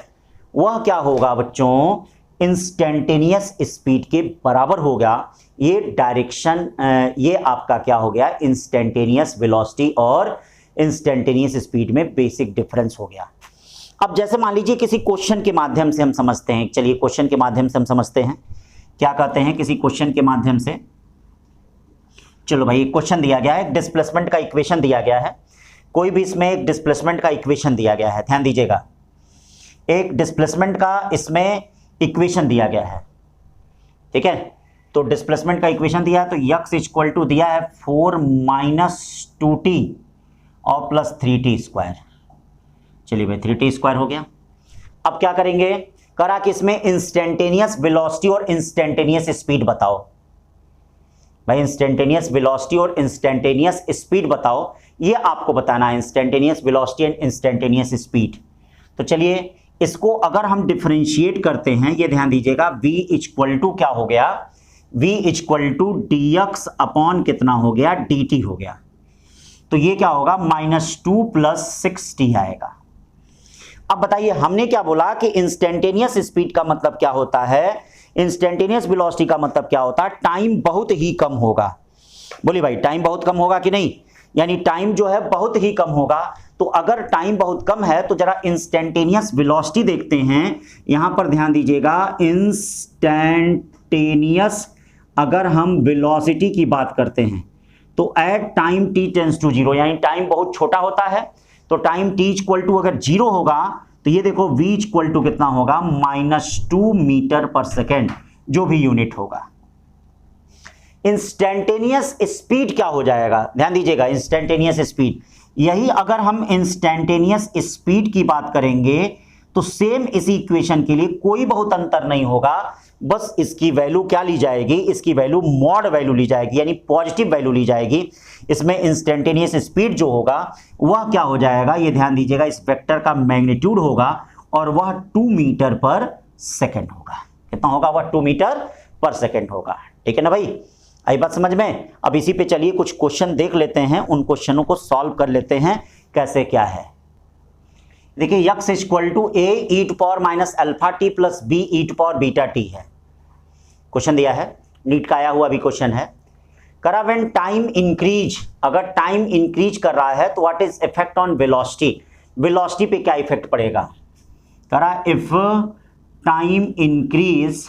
वह क्या होगा बच्चों? इंस्टेंटेनियस स्पीड के बराबर होगा। ये डायरेक्शन, ये आपका क्या हो गया? इंस्टेंटेनियस वेलोसिटी और इंस्टेंटेनियस स्पीड में बेसिक डिफरेंस हो गया। अब जैसे मान लीजिए किसी क्वेश्चन के माध्यम से हम समझते हैं, चलिए क्वेश्चन के माध्यम से हम समझते हैं, क्या कहते हैं किसी क्वेश्चन के माध्यम से। चलो भाई, क्वेश्चन दिया गया है, डिस्प्लेसमेंट का इक्वेशन दिया गया है, कोई भी इसमें एक डिस्प्लेसमेंट का इक्वेशन दिया गया है। ध्यान दीजिएगा, एक डिस्प्लेसमेंट का इसमें इक्वेशन दिया गया है, ठीक है। तो डिस्प्लेसमेंट का इक्वेशन दिया है, तो x इक्वल टू दिया है 4 - 2t और प्लस 3t स्क्वायर। चलिए भाई 3t स्क्वायर हो गया। अब क्या करेंगे? करा कि इसमें इंस्टेंटेनियस वेलोसिटी और इंस्टेंटेनियस स्पीड बताओ। भाई इंस्टेंटेनियस वेलोसिटी और इंस्टेंटेनियस स्पीड बताओ, ये आपको बताना है, instantaneous velocity and instantaneous speed. तो चलिए इसको अगर हम डिफरेंशिएट करते हैं, ये ध्यान दीजिएगा, v इक्वल टू क्या हो गया? v equal to dx upon कितना हो गया? dt हो गया। तो ये क्या होगा? -2 + 6t आएगा। अब बताइए हमने क्या बोला कि इंस्टेंटेनियस स्पीड का मतलब क्या होता है? इंस्टेंटेनियस वेलोसिटी का मतलब क्या होता है? टाइम बहुत ही कम होगा। बोलिए भाई, टाइम बहुत कम होगा कि नहीं? यानी टाइम जो है बहुत ही कम होगा। तो अगर टाइम बहुत कम है तो जरा इंस्टेंटेनियस वेलोसिटी देखते हैं। यहां पर ध्यान दीजिएगा, इंस्टेंटेनियस अगर हम वेलोसिटी की बात करते हैं तो at time t tends to 0, यानी टाइम बहुत छोटा होता है। तो टाइम t इक्वल टू अगर 0 होगा तो ये देखो v इक्वल टू कितना होगा? -2 मीटर पर सेकेंड, जो भी यूनिट होगा। इंस्टेंटेनियस स्पीड क्या हो जाएगा? ध्यान दीजिएगा, इंस्टेंटेनियस स्पीड, यही अगर हम इंस्टेंटेनियस स्पीड की बात करेंगे तो सेम इसी इक्वेशन के लिए कोई बहुत अंतर नहीं होगा, बस इसकी वैल्यू क्या ली जाएगी? इसकी वैल्यू मॉड वैल्यू ली जाएगी, यानी पॉजिटिव वैल्यू ली जाएगी। इसमें इंस्टेंटेनियस स्पीड जो होगा वह क्या हो जाएगा? ये ध्यान दीजिएगा, इस वेक्टर का मैग्नीट्यूड होगा और वह 2 मीटर पर सेकेंड होगा। कितना होगा? वह 2 मीटर पर सेकेंड होगा। ठीक है ना भाई, आई बात समझ में? अब इसी पे चलिए कुछ क्वेश्चन देख लेते हैं, उन क्वेश्चनों को सॉल्व कर लेते हैं कैसे क्या है। देखिए x equal to a e to power minus alpha T plus b e to power beta T है। क्वेश्चन दिया है, नीट का आया हुआ भी क्वेश्चन है। करा व्हेन टाइम इंक्रीज, अगर टाइम इंक्रीज कर रहा है तो what is effect on velocity? Velocity पे क्या इफेक्ट पड़ेगा? करा if time increase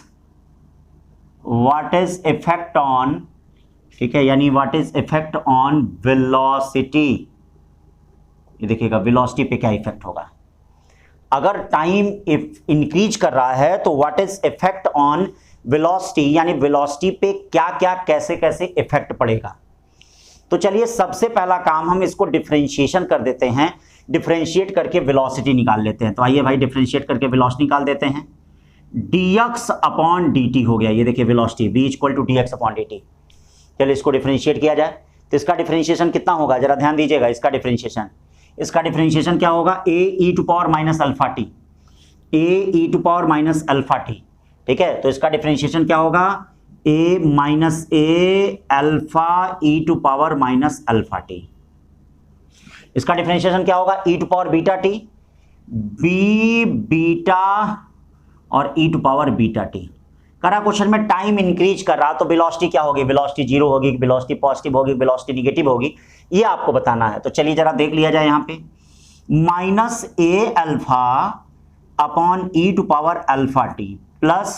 what is effect on, ठीक है, यानी what is effect on velocity. ये देखिएगा वेलोसिटी पे क्या इफेक्ट होगा। अगर टाइम इंक्रीज कर रहा है तो what is effect on velocity, यानी वेलोसिटी पे क्या क्या कैसे कैसे इफेक्ट पड़ेगा। तो चलिए सबसे पहला काम हम इसको डिफरेंशिएशन कर देते हैं, डिफरेंशिएट करके वेलोसिटी निकाल लेते हैं। तो आइए भाई डिफरेंशिएट करके वेलोसिटी निकाल देते हैं। dx अपॉन dt हो गया, ये देखिए velocity v equal to dx upon dt। चलिए इसको डिफरेंशिएट किया जाए तो इसका डिफरेंशिएशन कितना होगा, जरा ध्यान दीजिएगा। इसका डिफरेंशिएशन क्या होगा, a e to power minus alpha T, a e to power minus alpha T, ठीक है। तो इसका डिफरेंशिएशन क्या होगा, a minus A alpha e to power minus alpha T. इसका डिफरेंशिएशन क्या होगा, e to power beta T, b beta और e to power beta T. करा क्वेश्चन में टाइम इंक्रीज कर रहा तो वेलोसिटी क्या होगी, वेलोसिटी जीरो होगी, वेलोसिटी पॉजिटिव होगी, वेलोसिटी निगेटिव होगी, ये आपको बताना है। तो चलिए जरा देख लिया जाए यहाँ पे, minus A alpha upon E to power alpha T plus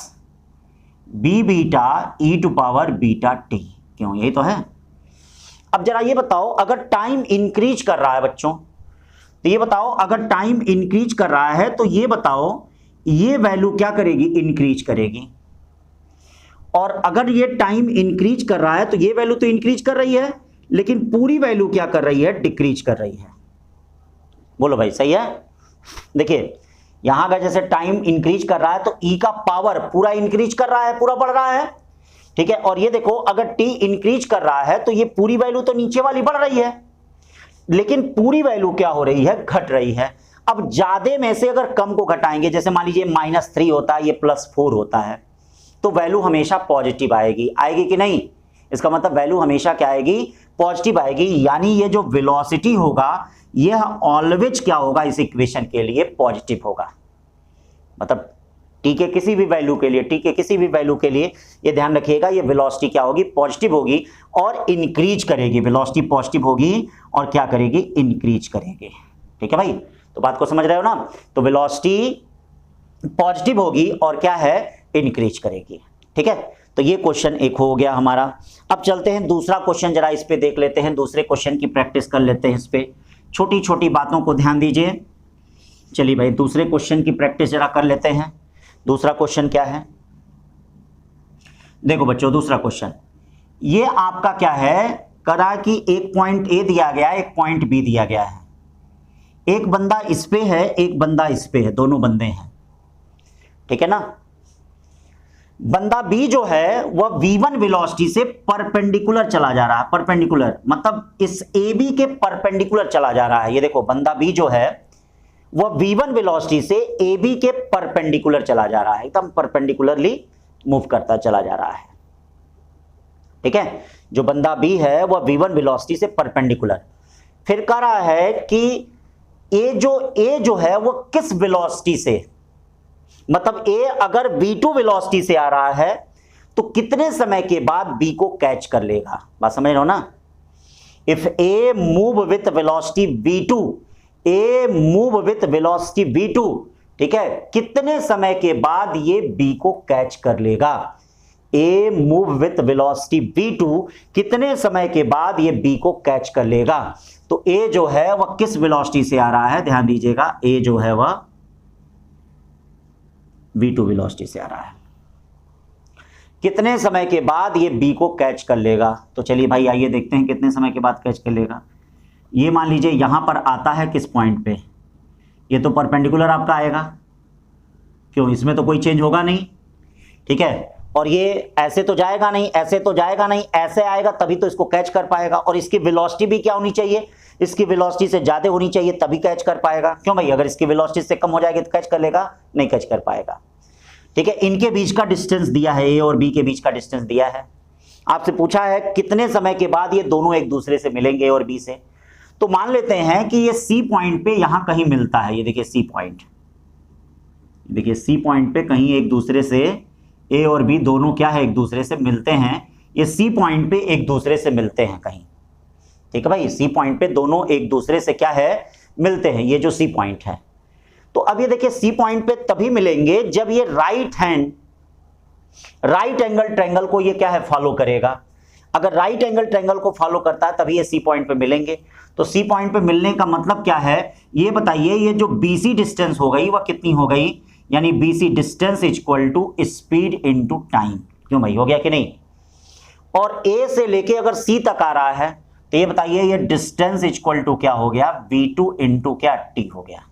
B beta E to power beta T. क्यों, यही तो है। अब जरा ये बताओ, अगर टाइम इंक्रीज कर रहा है बच्चों, तो ये बताओ अगर टाइम इंक्रीज कर रहा है तो ये बताओ ये वैल्यू क्या करेगी, इंक्रीज करेगी। और अगर ये टाइम इंक्रीज कर रहा है तो ये वैल्यू तो इंक्रीज कर रही है, लेकिन पूरी वैल्यू क्या कर रही है, डिक्रीज कर रही है। बोलो भाई सही है। देखिए यहां अगर जैसे टाइम इंक्रीज कर रहा है तो ई का पावर पूरा इंक्रीज कर रहा है, पूरा बढ़ रहा है, ठीक है। और ये देखो अगर टी इंक्रीज कर रहा है तो ये पूरी वैल्यू तो नीचे वाली बढ़ रही है, लेकिन पूरी वैल्यू क्या हो रही है, घट रही है। अब ज्यादा में से अगर कम को घटाएंगे, जैसे मान लीजिए -3 होता है, ये +4 होता है, तो वैल्यू हमेशा पॉजिटिव आएगी, आएगी कि नहीं। इसका मतलब वैल्यू हमेशा क्या आएगी, पॉजिटिव आएगी। यानी ये जो वेलोसिटी होगा यह ऑलवेज क्या होगा, इस इक्वेशन के लिए पॉजिटिव होगा। मतलब टी के किसी भी वैल्यू के लिए, टी के किसी भी वैल्यू के लिए ये ध्यान रखिएगा, ये वेलोसिटी क्या होगी, पॉजिटिव होगी और इंक्रीज करेगी। वेलोसिटी पॉजिटिव होगी और क्या करेगी, इंक्रीज करेगी। ठीक है भाई, तो बात को समझ रहे हो ना। तो वेलोसिटी पॉजिटिव होगी और क्या है, इंक्रीज करेगी। ठीक है, तो ये क्वेश्चन एक हो गया हमारा। अब चलते हैं दूसरा क्वेश्चन, जरा इस पे देख लेते हैं, दूसरे क्वेश्चन की प्रैक्टिस कर लेते हैं। इस पे छोटी छोटी बातों को ध्यान दीजिए। चलिए भाई दूसरे क्वेश्चन की प्रैक्टिस जरा कर लेते हैं। दूसरा क्वेश्चन क्या है, देखो बच्चों दूसरा क्वेश्चन ये आपका क्या है, करा कि एक पॉइंट ए दिया गया है, एक पॉइंट बी दिया गया है। एक बंदा इस पे है, एक बंदा इस पे है, दोनों बंदे हैं, ठीक है ना। बंदा बी जो है वह v1 वेलोसिटी से परपेंडिकुलर चला जा रहा है। परपेंडिकुलर मतलब इस AB के परपेंडिकुलर चला जा रहा है। ये देखो बंदा बी जो है वह v1 वेलोसिटी से AB के परपेंडिकुलर चला जा रहा है, एकदम परपेंडिकुलरली मूव करता चला जा रहा है। ठीक है, जो बंदा बी है वह v1 वेलोसिटी से परपेंडिकुलर। फिर कह रहा है कि A जो है वो किस वेलोसिटी से, मतलब A अगर v2 वेलोसिटी से आ रहा है तो कितने समय के बाद B को कैच कर लेगा। बात समझ रहे हो ना। If A move with velocity v2, A move with velocity v2, ठीक है, कितने समय के बाद ये B को कैच कर लेगा। A move with velocity v2, कितने समय के बाद ये B को कैच कर लेगा। तो A जो है वह किस वेलोसिटी से आ रहा है, ध्यान दीजिएगा, A जो है वह v2 वेलोसिटी से आ रहा है। कितने समय के बाद ये B को कैच कर लेगा। तो चलिए भाई आइए देखते हैं कितने समय के बाद कैच कर लेगा। ये मान लीजिए यहां पर आता है किस पॉइंट पे, ये तो परपेंडिकुलर आपका आएगा, क्यों, इसमें तो कोई चेंज होगा नहीं, ठीक है। और ये ऐसे तो जाएगा नहीं, ऐसे तो जाएगा नहीं, ऐसे आएगा तभी तो इसको कैच कर पाएगा। और इसकी वेलोसिटी भी क्या होनी चाहिए, इसकी वेलोसिटी से ज्यादा होनी चाहिए तभी कैच कर पाएगा। क्यों भाई, अगर इसकी वेलोसिटी से कम हो जाएगी तो कैच कर लेगा, नहीं कैच कर पाएगा। ठीक है, इनके बीच का डिस्टेंस दिया है, ए और बी के बीच का डिस्टेंस दिया है। आपसे पूछा है कितने समय के बाद ये दोनों एक दूसरे से मिलेंगे, ए और बी से। तो मान लेते हैं कि ये सी पॉइंट पे यहां कहीं मिलता है। ये देखिए सी पॉइंट, देखिए सी पॉइंट पे कहीं एक दूसरे से ए और बी दोनों क्या है, एक दूसरे से मिलते हैं। ये सी पॉइंट पे एक दूसरे से मिलते हैं कहीं, ठीक है भाई, सी पॉइंट पे दोनों एक दूसरे से क्या है, मिलते हैं, ये जो सी पॉइंट है। तो अब ये देखिए सी पॉइंट पे तभी मिलेंगे जब ये right hand right angle triangle को ये क्या है, फॉलो करेगा। अगर राइट एंगल ट्रायंगल को फॉलो करता है तभी ये सी पॉइंट पे मिलेंगे। तो सी पॉइंट पे मिलने का मतलब क्या है, ये बताइए, ये जो बीसी डिस्टेंस हो गई वह कितनी हो गई, यानी BC distance equal to speed into time. क्यों भाई, हो गया कि नहीं। और ए से लेके अगर सी तक आ रहा है तो ये बताइए ये डिस्टेंस इक्वल टू क्या हो गया, v2 इंटू क्या, टी हो गया।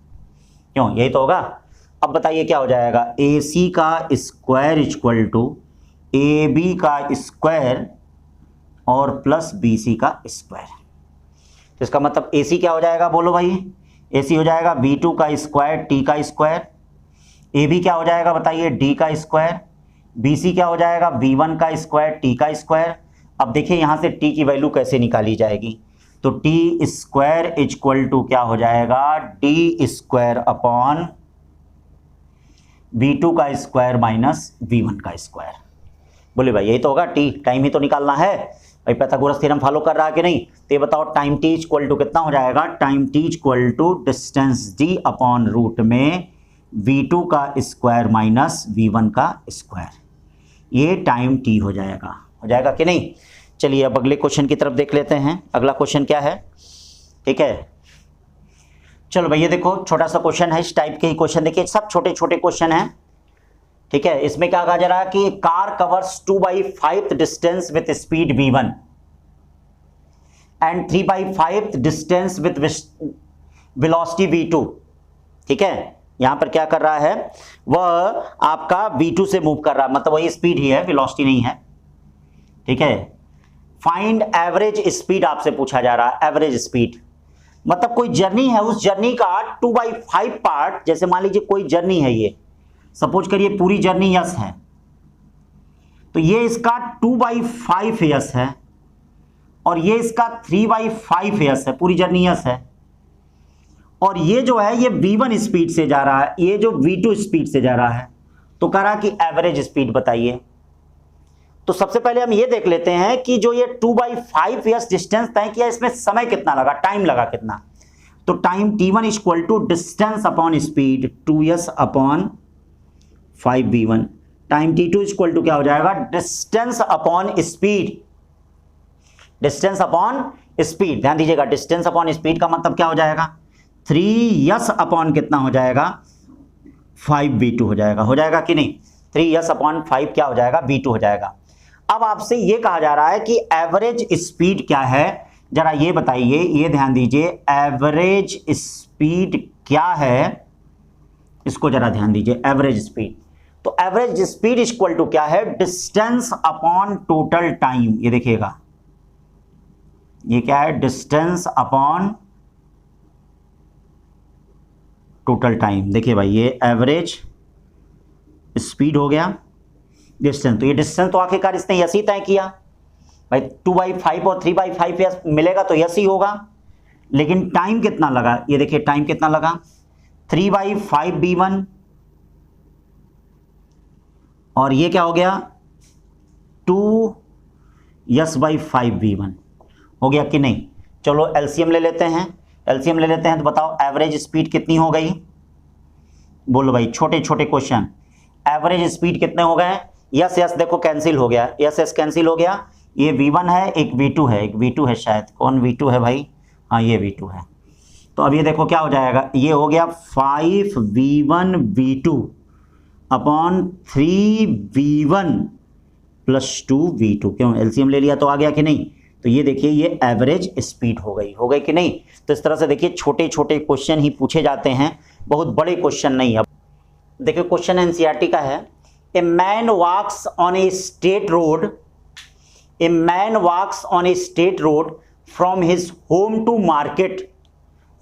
क्यों, यही तो होगा। अब बताइए क्या हो जाएगा, ए सी का square equal to A B का स्क्वायर और प्लस बी सी का स्क्वायर। तो इसका मतलब ए सी क्या हो जाएगा, बोलो भाई। ए सी हो जाएगा v2 का स्क्वायर टी का स्क्वायर, ए बी क्या हो जाएगा बताइए, डी का स्क्वायर, बी सी क्या हो जाएगा, v1 का स्क्वायर टी का स्क्वायर। अब देखिए यहां से टी की वैल्यू कैसे निकाली जाएगी, तो टी स्क्वायर इक्वल टू क्या हो जाएगा, डी स्क्वायर अपॉन v2 का स्क्वायर माइनस v1 का स्क्वायर। बोले भाई यही तो होगा, टी टाइम ही तो निकालना है भाई, पाइथागोरस थ्योरम फॉलो कर रहा है कि नहीं। तो ये बताओ टाइम टी इक्वल टू कितना हो जाएगा, time T equal to distance D upon root में v2 का स्क्वायर माइनस v1 का स्क्वायर, ये टाइम टी हो जाएगा कि नहीं। चलिए अब अगले क्वेश्चन की तरफ देख लेते हैं। अगला क्वेश्चन क्या है, ठीक है। चलो भैया देखो, छोटा सा क्वेश्चन है, इस टाइप के ही क्वेश्चन देखिए, सब छोटे छोटे क्वेश्चन हैं, ठीक है। इसमें क्या कहा जा रहा है कि car covers 2/5 distance with speed v1 and 3/5 distance with velocity v2, ठीक है। यहां पर क्या कर रहा है, वह आपका v2 से मूव कर रहा है, मतलब वही स्पीड ही है, वेलोसिटी नहीं है, ठीक है। फाइंड एवरेज स्पीड आपसे पूछा जा रहा है, एवरेज स्पीड मतलब कोई जर्नी है, उस जर्नी का 2/5 पार्ट, जैसे मान लीजिए कोई जर्नी है, ये सपोज करिए पूरी जर्नी यस है, तो ये इसका 2/5 यस है और ये इसका 3/5 यस है, पूरी जर्नी यस है। और ये जो है ये v1 स्पीड से जा रहा है, ये जो v2 स्पीड से जा रहा है। तो कह रहा कि एवरेज स्पीड बताइए। तो सबसे पहले हम ये देख लेते हैं कि जो ये 2/5 यस डिस्टेंस तय किया, इसमें समय कितना लगा, टाइम लगा कितना। तो time t1 equal to distance upon speed 2s upon 5v1, time t2 equal to क्या हो जाएगा, distance upon speed, distance upon speed. ध्यान दीजिएगा, डिस्टेंस अपॉन स्पीड का मतलब क्या हो जाएगा, 3s अपॉन कितना हो जाएगा, 5v2 हो जाएगा कि नहीं। 3s अपॉन 5 क्या हो जाएगा, v2 हो जाएगा। अब आपसे ये कहा जा रहा है कि एवरेज स्पीड क्या है, जरा ये बताइए, ये ध्यान दीजिए, एवरेज स्पीड क्या है, इसको जरा ध्यान दीजिए, एवरेज स्पीड। तो एवरेज स्पीड इक्वल टू क्या है, डिस्टेंस अपॉन टोटल टाइम। ये देखिएगा, ये क्या है, डिस्टेंस अपॉन टोटल टाइम। देखिए भाई, ये एवरेज स्पीड हो गया, डिस्टेंस, तो ये डिस्टेंस तो आखिरकार इसने यस ही तय किया भाई, 2/5 और 3/5 यस मिलेगा तो यस ही होगा। लेकिन टाइम कितना लगा, ये देखिए टाइम कितना लगा, 3/5 v1 और ये क्या हो गया, 2s/5 v1 हो गया कि नहीं। चलो एलसीएम ले लेते हैं, एलसीएम ले लेते हैं। तो बताओ एवरेज स्पीड कितनी हो गई, बोलो भाई, छोटे छोटे क्वेश्चन। एवरेज स्पीड कितने हो गए, यस यस देखो कैंसिल हो गया, यस यस कैंसिल हो गया। ये v1 है, एक v2 है, एक v2 है, शायद कौन v2 है भाई, हाँ ये v2 है। तो अब ये देखो क्या हो जाएगा, ये हो गया 5v1 v2 upon 3v1 plus 2v2। क्यों, एलसीएम ले लिया तो आ गया कि नहीं। तो ये देखिए, ये एवरेज स्पीड हो गई कि नहीं। तो इस तरह से देखिए छोटे छोटे क्वेश्चन ही पूछे जाते हैं, बहुत बड़े क्वेश्चन नहीं। अब देखिए क्वेश्चन एनसीईआरटी का है, a man walks on a straight road, a man walks on a straight road from his home to market,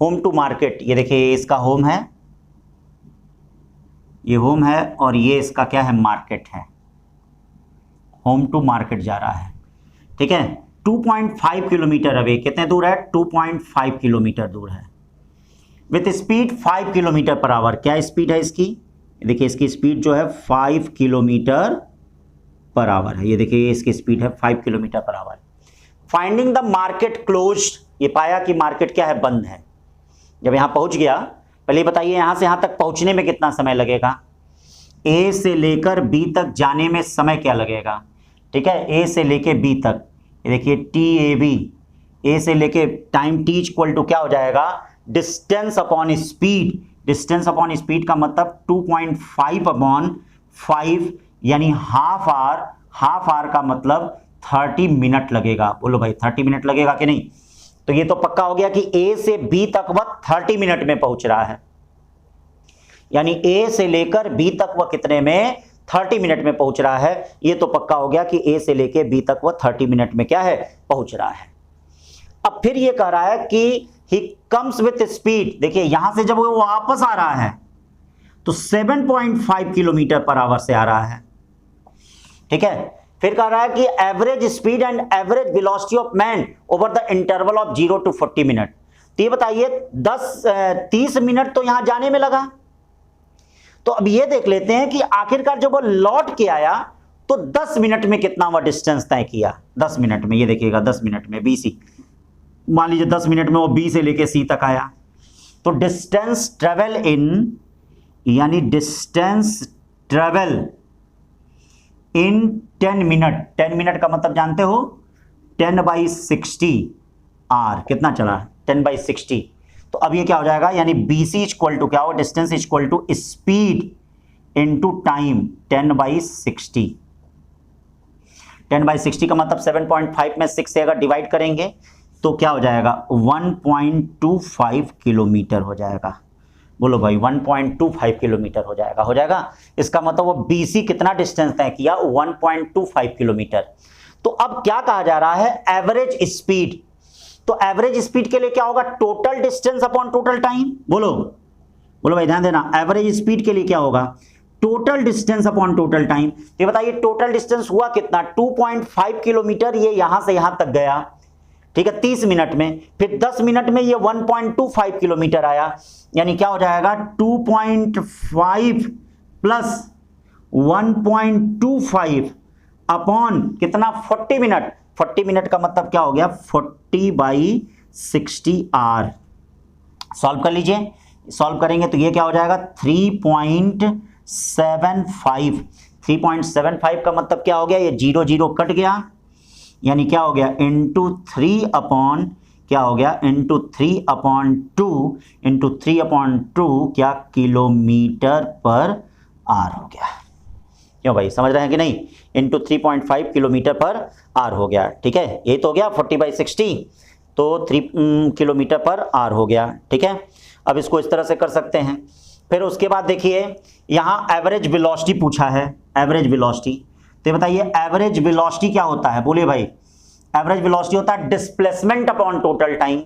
home to market. ये देखिए इसका होम है, ये होम है और ये इसका क्या है, मार्केट है। होम टू मार्केट जा रहा है, ठीक है। 2.5 किलोमीटर अवे, कितने दूर है, 2.5 किलोमीटर दूर है। With speed 5 kilometre per hour, क्या स्पीड है इसकी, देखिए इसकी स्पीड जो है 5 किलोमीटर पर आवर है। ये देखिए इसकी स्पीड है 5 kilometre per hour. Finding the market closed, ये पाया कि मार्केट क्या है, बंद है। जब यहां पहुंच गया, पहले बताइए यहां से यहां तक पहुंचने में कितना समय लगेगा। ए से लेकर बी तक जाने में समय क्या लगेगा, ठीक है, ए से लेके बी तक, ये देखिए टी ए बी, ए से लेके टाइम टी इक्वल टू क्या हो जाएगा, distance upon speed, distance upon speed का मतलब 2.5 अपॉन 5 यानी हाफ आवर का मतलब 30 मिनट लगेगा। बोलो भाई 30 मिनट लगेगा कि नहीं, तो ये तो पक्का हो गया कि ए से बी तक वह 30 मिनट में पहुंच रहा है, यानी ए से लेकर बी तक वह कितने में 30 मिनट में पहुंच रहा है। ये तो पक्का हो गया कि ए से लेकर बी तक वह 30 मिनट में क्या है, पहुंच रहा है। अब फिर ये कह रहा है कि ही कम्स विथ स्पीड, देखिए यहां से जब वो वापस आ रहा है तो 7.5 किलोमीटर पर आवर से आ रहा है, ठीक है। फिर कह रहा है कि average speed and average velocity of man over the interval of 0 to 40 minute. तो ये बताइए 30 मिनट तो यहां जाने में लगा, तो अब ये देख लेते हैं कि आखिरकार जब वो लौट के आया तो 10 मिनट में कितना वह डिस्टेंस तय किया। 10 मिनट में, ये देखिएगा 10 मिनट में बी सी, मान लीजिए 10 मिनट में वो बी से लेके सी तक आया, तो डिस्टेंस ट्रेवल इन, यानी distance travel in 10 minute, 10 minute का मतलब जानते हो 10/60 आर, कितना चला 10/60। तो अब ये क्या हो जाएगा, यानी BC इक्वल टू क्या हो, distance equal to speed into time 10/60। 10/60 का मतलब 7.5 में 6 से अगर डिवाइड करेंगे तो क्या हो जाएगा 1.25 किलोमीटर हो जाएगा। बोलो भाई 1.25 किलोमीटर हो जाएगा। इसका मतलब वो BC कितना डिस्टेंस तय किया, 1.25 किलोमीटर। तो अब क्या कहा जा रहा है, एवरेज स्पीड। तो एवरेज स्पीड के लिए क्या होगा, total distance upon total time. बोलो भाई ध्यान देना, एवरेज स्पीड के लिए क्या होगा, total distance upon total time. ये बताइए टोटल डिस्टेंस हुआ कितना, 2.5 किलोमीटर, ये यहां से यहां तक गया, ठीक है 30 मिनट में। फिर 10 मिनट में ये 1.25 किलोमीटर आया, यानी क्या हो जाएगा 2.5 प्लस 1.25 अपॉन कितना 40 मिनट। 40 मिनट का मतलब क्या हो गया 40/60 आर। सॉल्व कर लीजिए, सॉल्व करेंगे तो ये क्या हो जाएगा 3.75। 3.75 का मतलब क्या हो गया, ये 0 0 कट गया, यानी क्या हो गया इंटू 3 अपॉन क्या हो गया इंटू 3/2 इंटू 3/2 क्या किलोमीटर पर आर हो गया। क्यों भाई समझ रहे हैं कि नहीं, इंटू 3.5 किलोमीटर पर आर हो गया, ठीक है। ये तो हो गया 40/60, तो 3 किलोमीटर पर आर हो गया, ठीक है। अब इसको इस तरह से कर सकते हैं। फिर उसके बाद देखिए यहाँ एवरेज वेलोसिटी पूछा है, एवरेज वेलोसिटी। तो बताइए एवरेज वेलोसिटी क्या होता है, बोलिए भाई। एवरेज वेलोसिटी होता है displacement upon total time,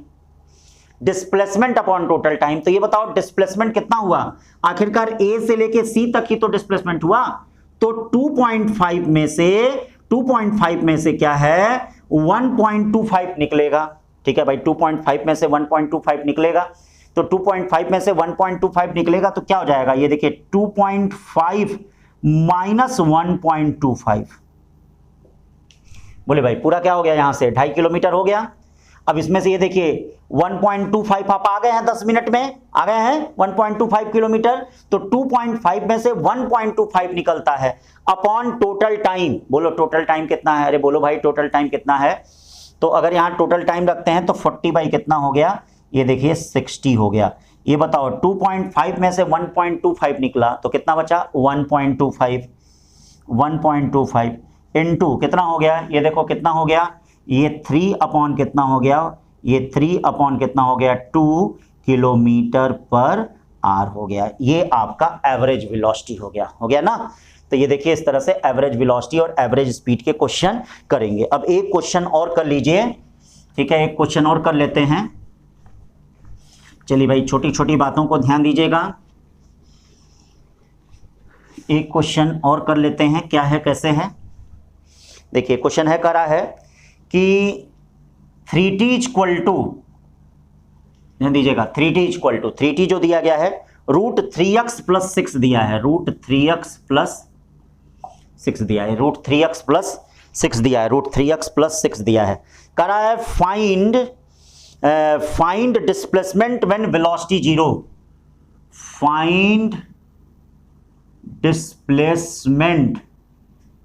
displacement upon total time. तो ये बताओ डिस्प्लेसमेंट कितना हुआ, आखिरकार ए से लेके सी तक ही तो डिस्प्लेसमेंट हुआ, तो 2.5 में से क्या है 1.25 निकलेगा, ठीक है भाई। 2.5 में से 1.25 निकलेगा, तो 2.5 में से 1.25 निकलेगा तो क्या हो जाएगा, ये देखिए 2.5 माइनस 1.25। बोले भाई पूरा क्या हो गया, यहां से 2.5 किलोमीटर हो गया। अब इसमें से ये देखिए 1.25 आप आ गए हैं 10 मिनट में, आ गए हैं 1.25 किलोमीटर, तो 2.5 में से 1.25 निकलता है अपॉन टोटल टाइम। बोलो टोटल टाइम कितना है, अरे बोलो भाई टोटल टाइम कितना है। तो अगर यहां टोटल टाइम रखते हैं तो 40 बाई कितना हो गया, ये देखिए 60 हो गया। ये बताओ 2.5 में से 1.25 निकला तो कितना बचा 1.25 इनटू कितना हो गया, ये देखो कितना हो गया, ये 3 अपॉन कितना हो गया, ये 3 अपॉन कितना हो गया 2 किलोमीटर पर आर हो गया। ये आपका एवरेज वेलोसिटी हो गया ना। तो ये देखिए इस तरह से एवरेज वेलोसिटी और एवरेज स्पीड के क्वेश्चन करेंगे। अब एक क्वेश्चन और कर लीजिए, ठीक है, एक क्वेश्चन और कर लेते हैं। चलिए भाई छोटी छोटी बातों को ध्यान दीजिएगा, एक क्वेश्चन और कर लेते हैं। क्या है कैसे है, देखिए क्वेश्चन है करा है कि 3t इक्वल टू, ध्यान दीजिएगा 3t इक्वल टू 3t जो दिया गया है √3x + 6 दिया है, √3x + 6 दिया है, √3x + 6 दिया है, √3x + 6 दिया है। करा है find displacement when velocity 0, find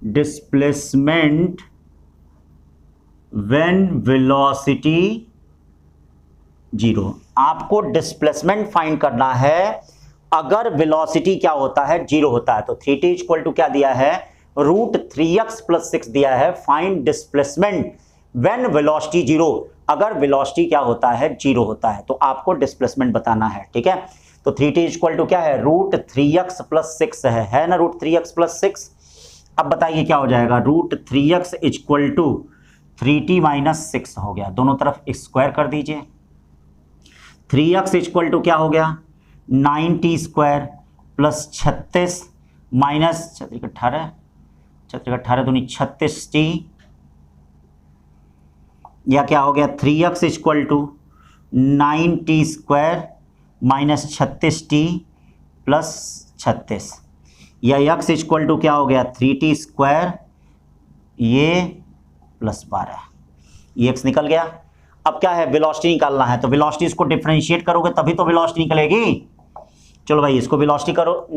displacement when velocity zero. आपको डिस्प्लेसमेंट फाइंड करना है अगर वेलोसिटी क्या होता है, जीरो होता है। तो 3t इक्वल टू क्या दिया है, √3x + 6 दिया है। Find displacement when velocity zero, अगर वेलोसिटी क्या होता है, जीरो होता है, तो आपको डिस्प्लेसमेंट बताना है। ठीक है, तो 3t इक्वल टू क्या है, √3x + 6 है ना, √3x + 6। अब बताइए क्या हो जाएगा, √3x इक्वल टू 3t - 6 हो गया, दोनों तरफ स्क्वायर कर दीजिए। 3x इक्वल टू क्या हो गया, 9t² + 36 माइनस 18 दूनी 36t, या क्या हो गया 3x equal to 9t² - 36t + 36, या x इक्वल टू क्या हो गया 3t² ये +12, ये x निकल गया। अब क्या है, वेलोसिटी निकालना है, तो वेलोसिटी इसको डिफरेंशिएट करोगे तभी तो वेलोसिटी निकलेगी। चलो भाई इसको वेलोसिटी करो,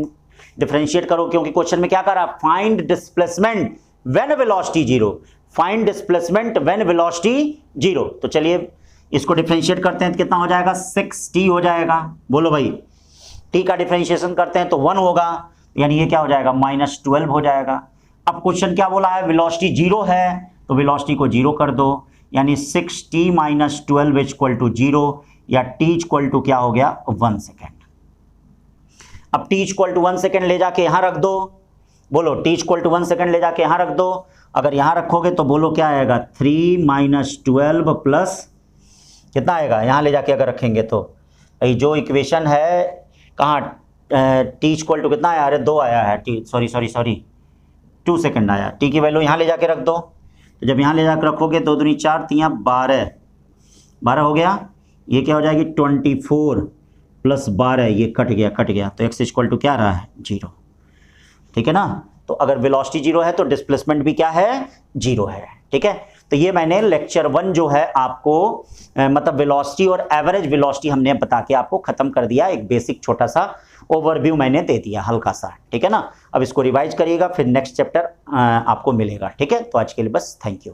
डिफरेंशिएट करो, क्योंकि क्वेश्चन में क्या कर रहा है, find displacement when velocity zero, find displacement when velocity zero. तो चलिए इसको डिफरेंशिएट करते हैं तो कितना हो जाएगा, 6t हो जाएगा। बोलो भाई, t का डिफरेंशिएशन करते हैं तो 1 होगा, यानी ये क्या हो जाएगा, -12 हो जाएगा। अब क्वेश्चन क्या बोला है, वेलोसिटी जीरो है, तो वेलोसिटी को जीरो कर दो, यानी 6t - 12 इक्वल टू 0, या t इक्वल टू क्या हो गया 1 सेकेंड। अब t इक्वल टू 1 सेकेंड ले जाके यहां रख दो, बोलो t इक्वल टू 1 सेकेंड ले जाके यहां रख दो। अगर यहां रखोगे तो बोलो क्या आएगा, 3 - 12 प्लस कितना आएगा, यहां ले जाके अगर रखेंगे तो जो इक्वेशन है कहाँ, t इक्वल टू कितना आया, अरे 2 आया है, t सॉरी 2 सेकेंड आया, t की वैल्यू यहां ले जाके रख दो। तो जब यहाँ ले जाकर रखोगे 2 दूनी 4 3 12 हो गया, ये क्या हो जाएगी 24 + 12, ये कट गया, तो x इक्वल टू क्या रहा है, जीरो। ठीक है ना, तो अगर वेलोसिटी जीरो है तो डिस्प्लेसमेंट भी क्या है, जीरो है। ठीक है, तो ये मैंने लेक्चर 1 जो है आपको मतलब वेलोसिटी और एवरेज वेलोसिटी हमने बता के आपको खत्म कर दिया, एक बेसिक छोटा सा ओवरव्यू मैंने दे दिया हल्का सा। ठीक है ना, अब इसको रिवाइज करिएगा, फिर नेक्स्ट चैप्टर आपको मिलेगा। ठीक है, तो आज के लिए बस, थैंक यू।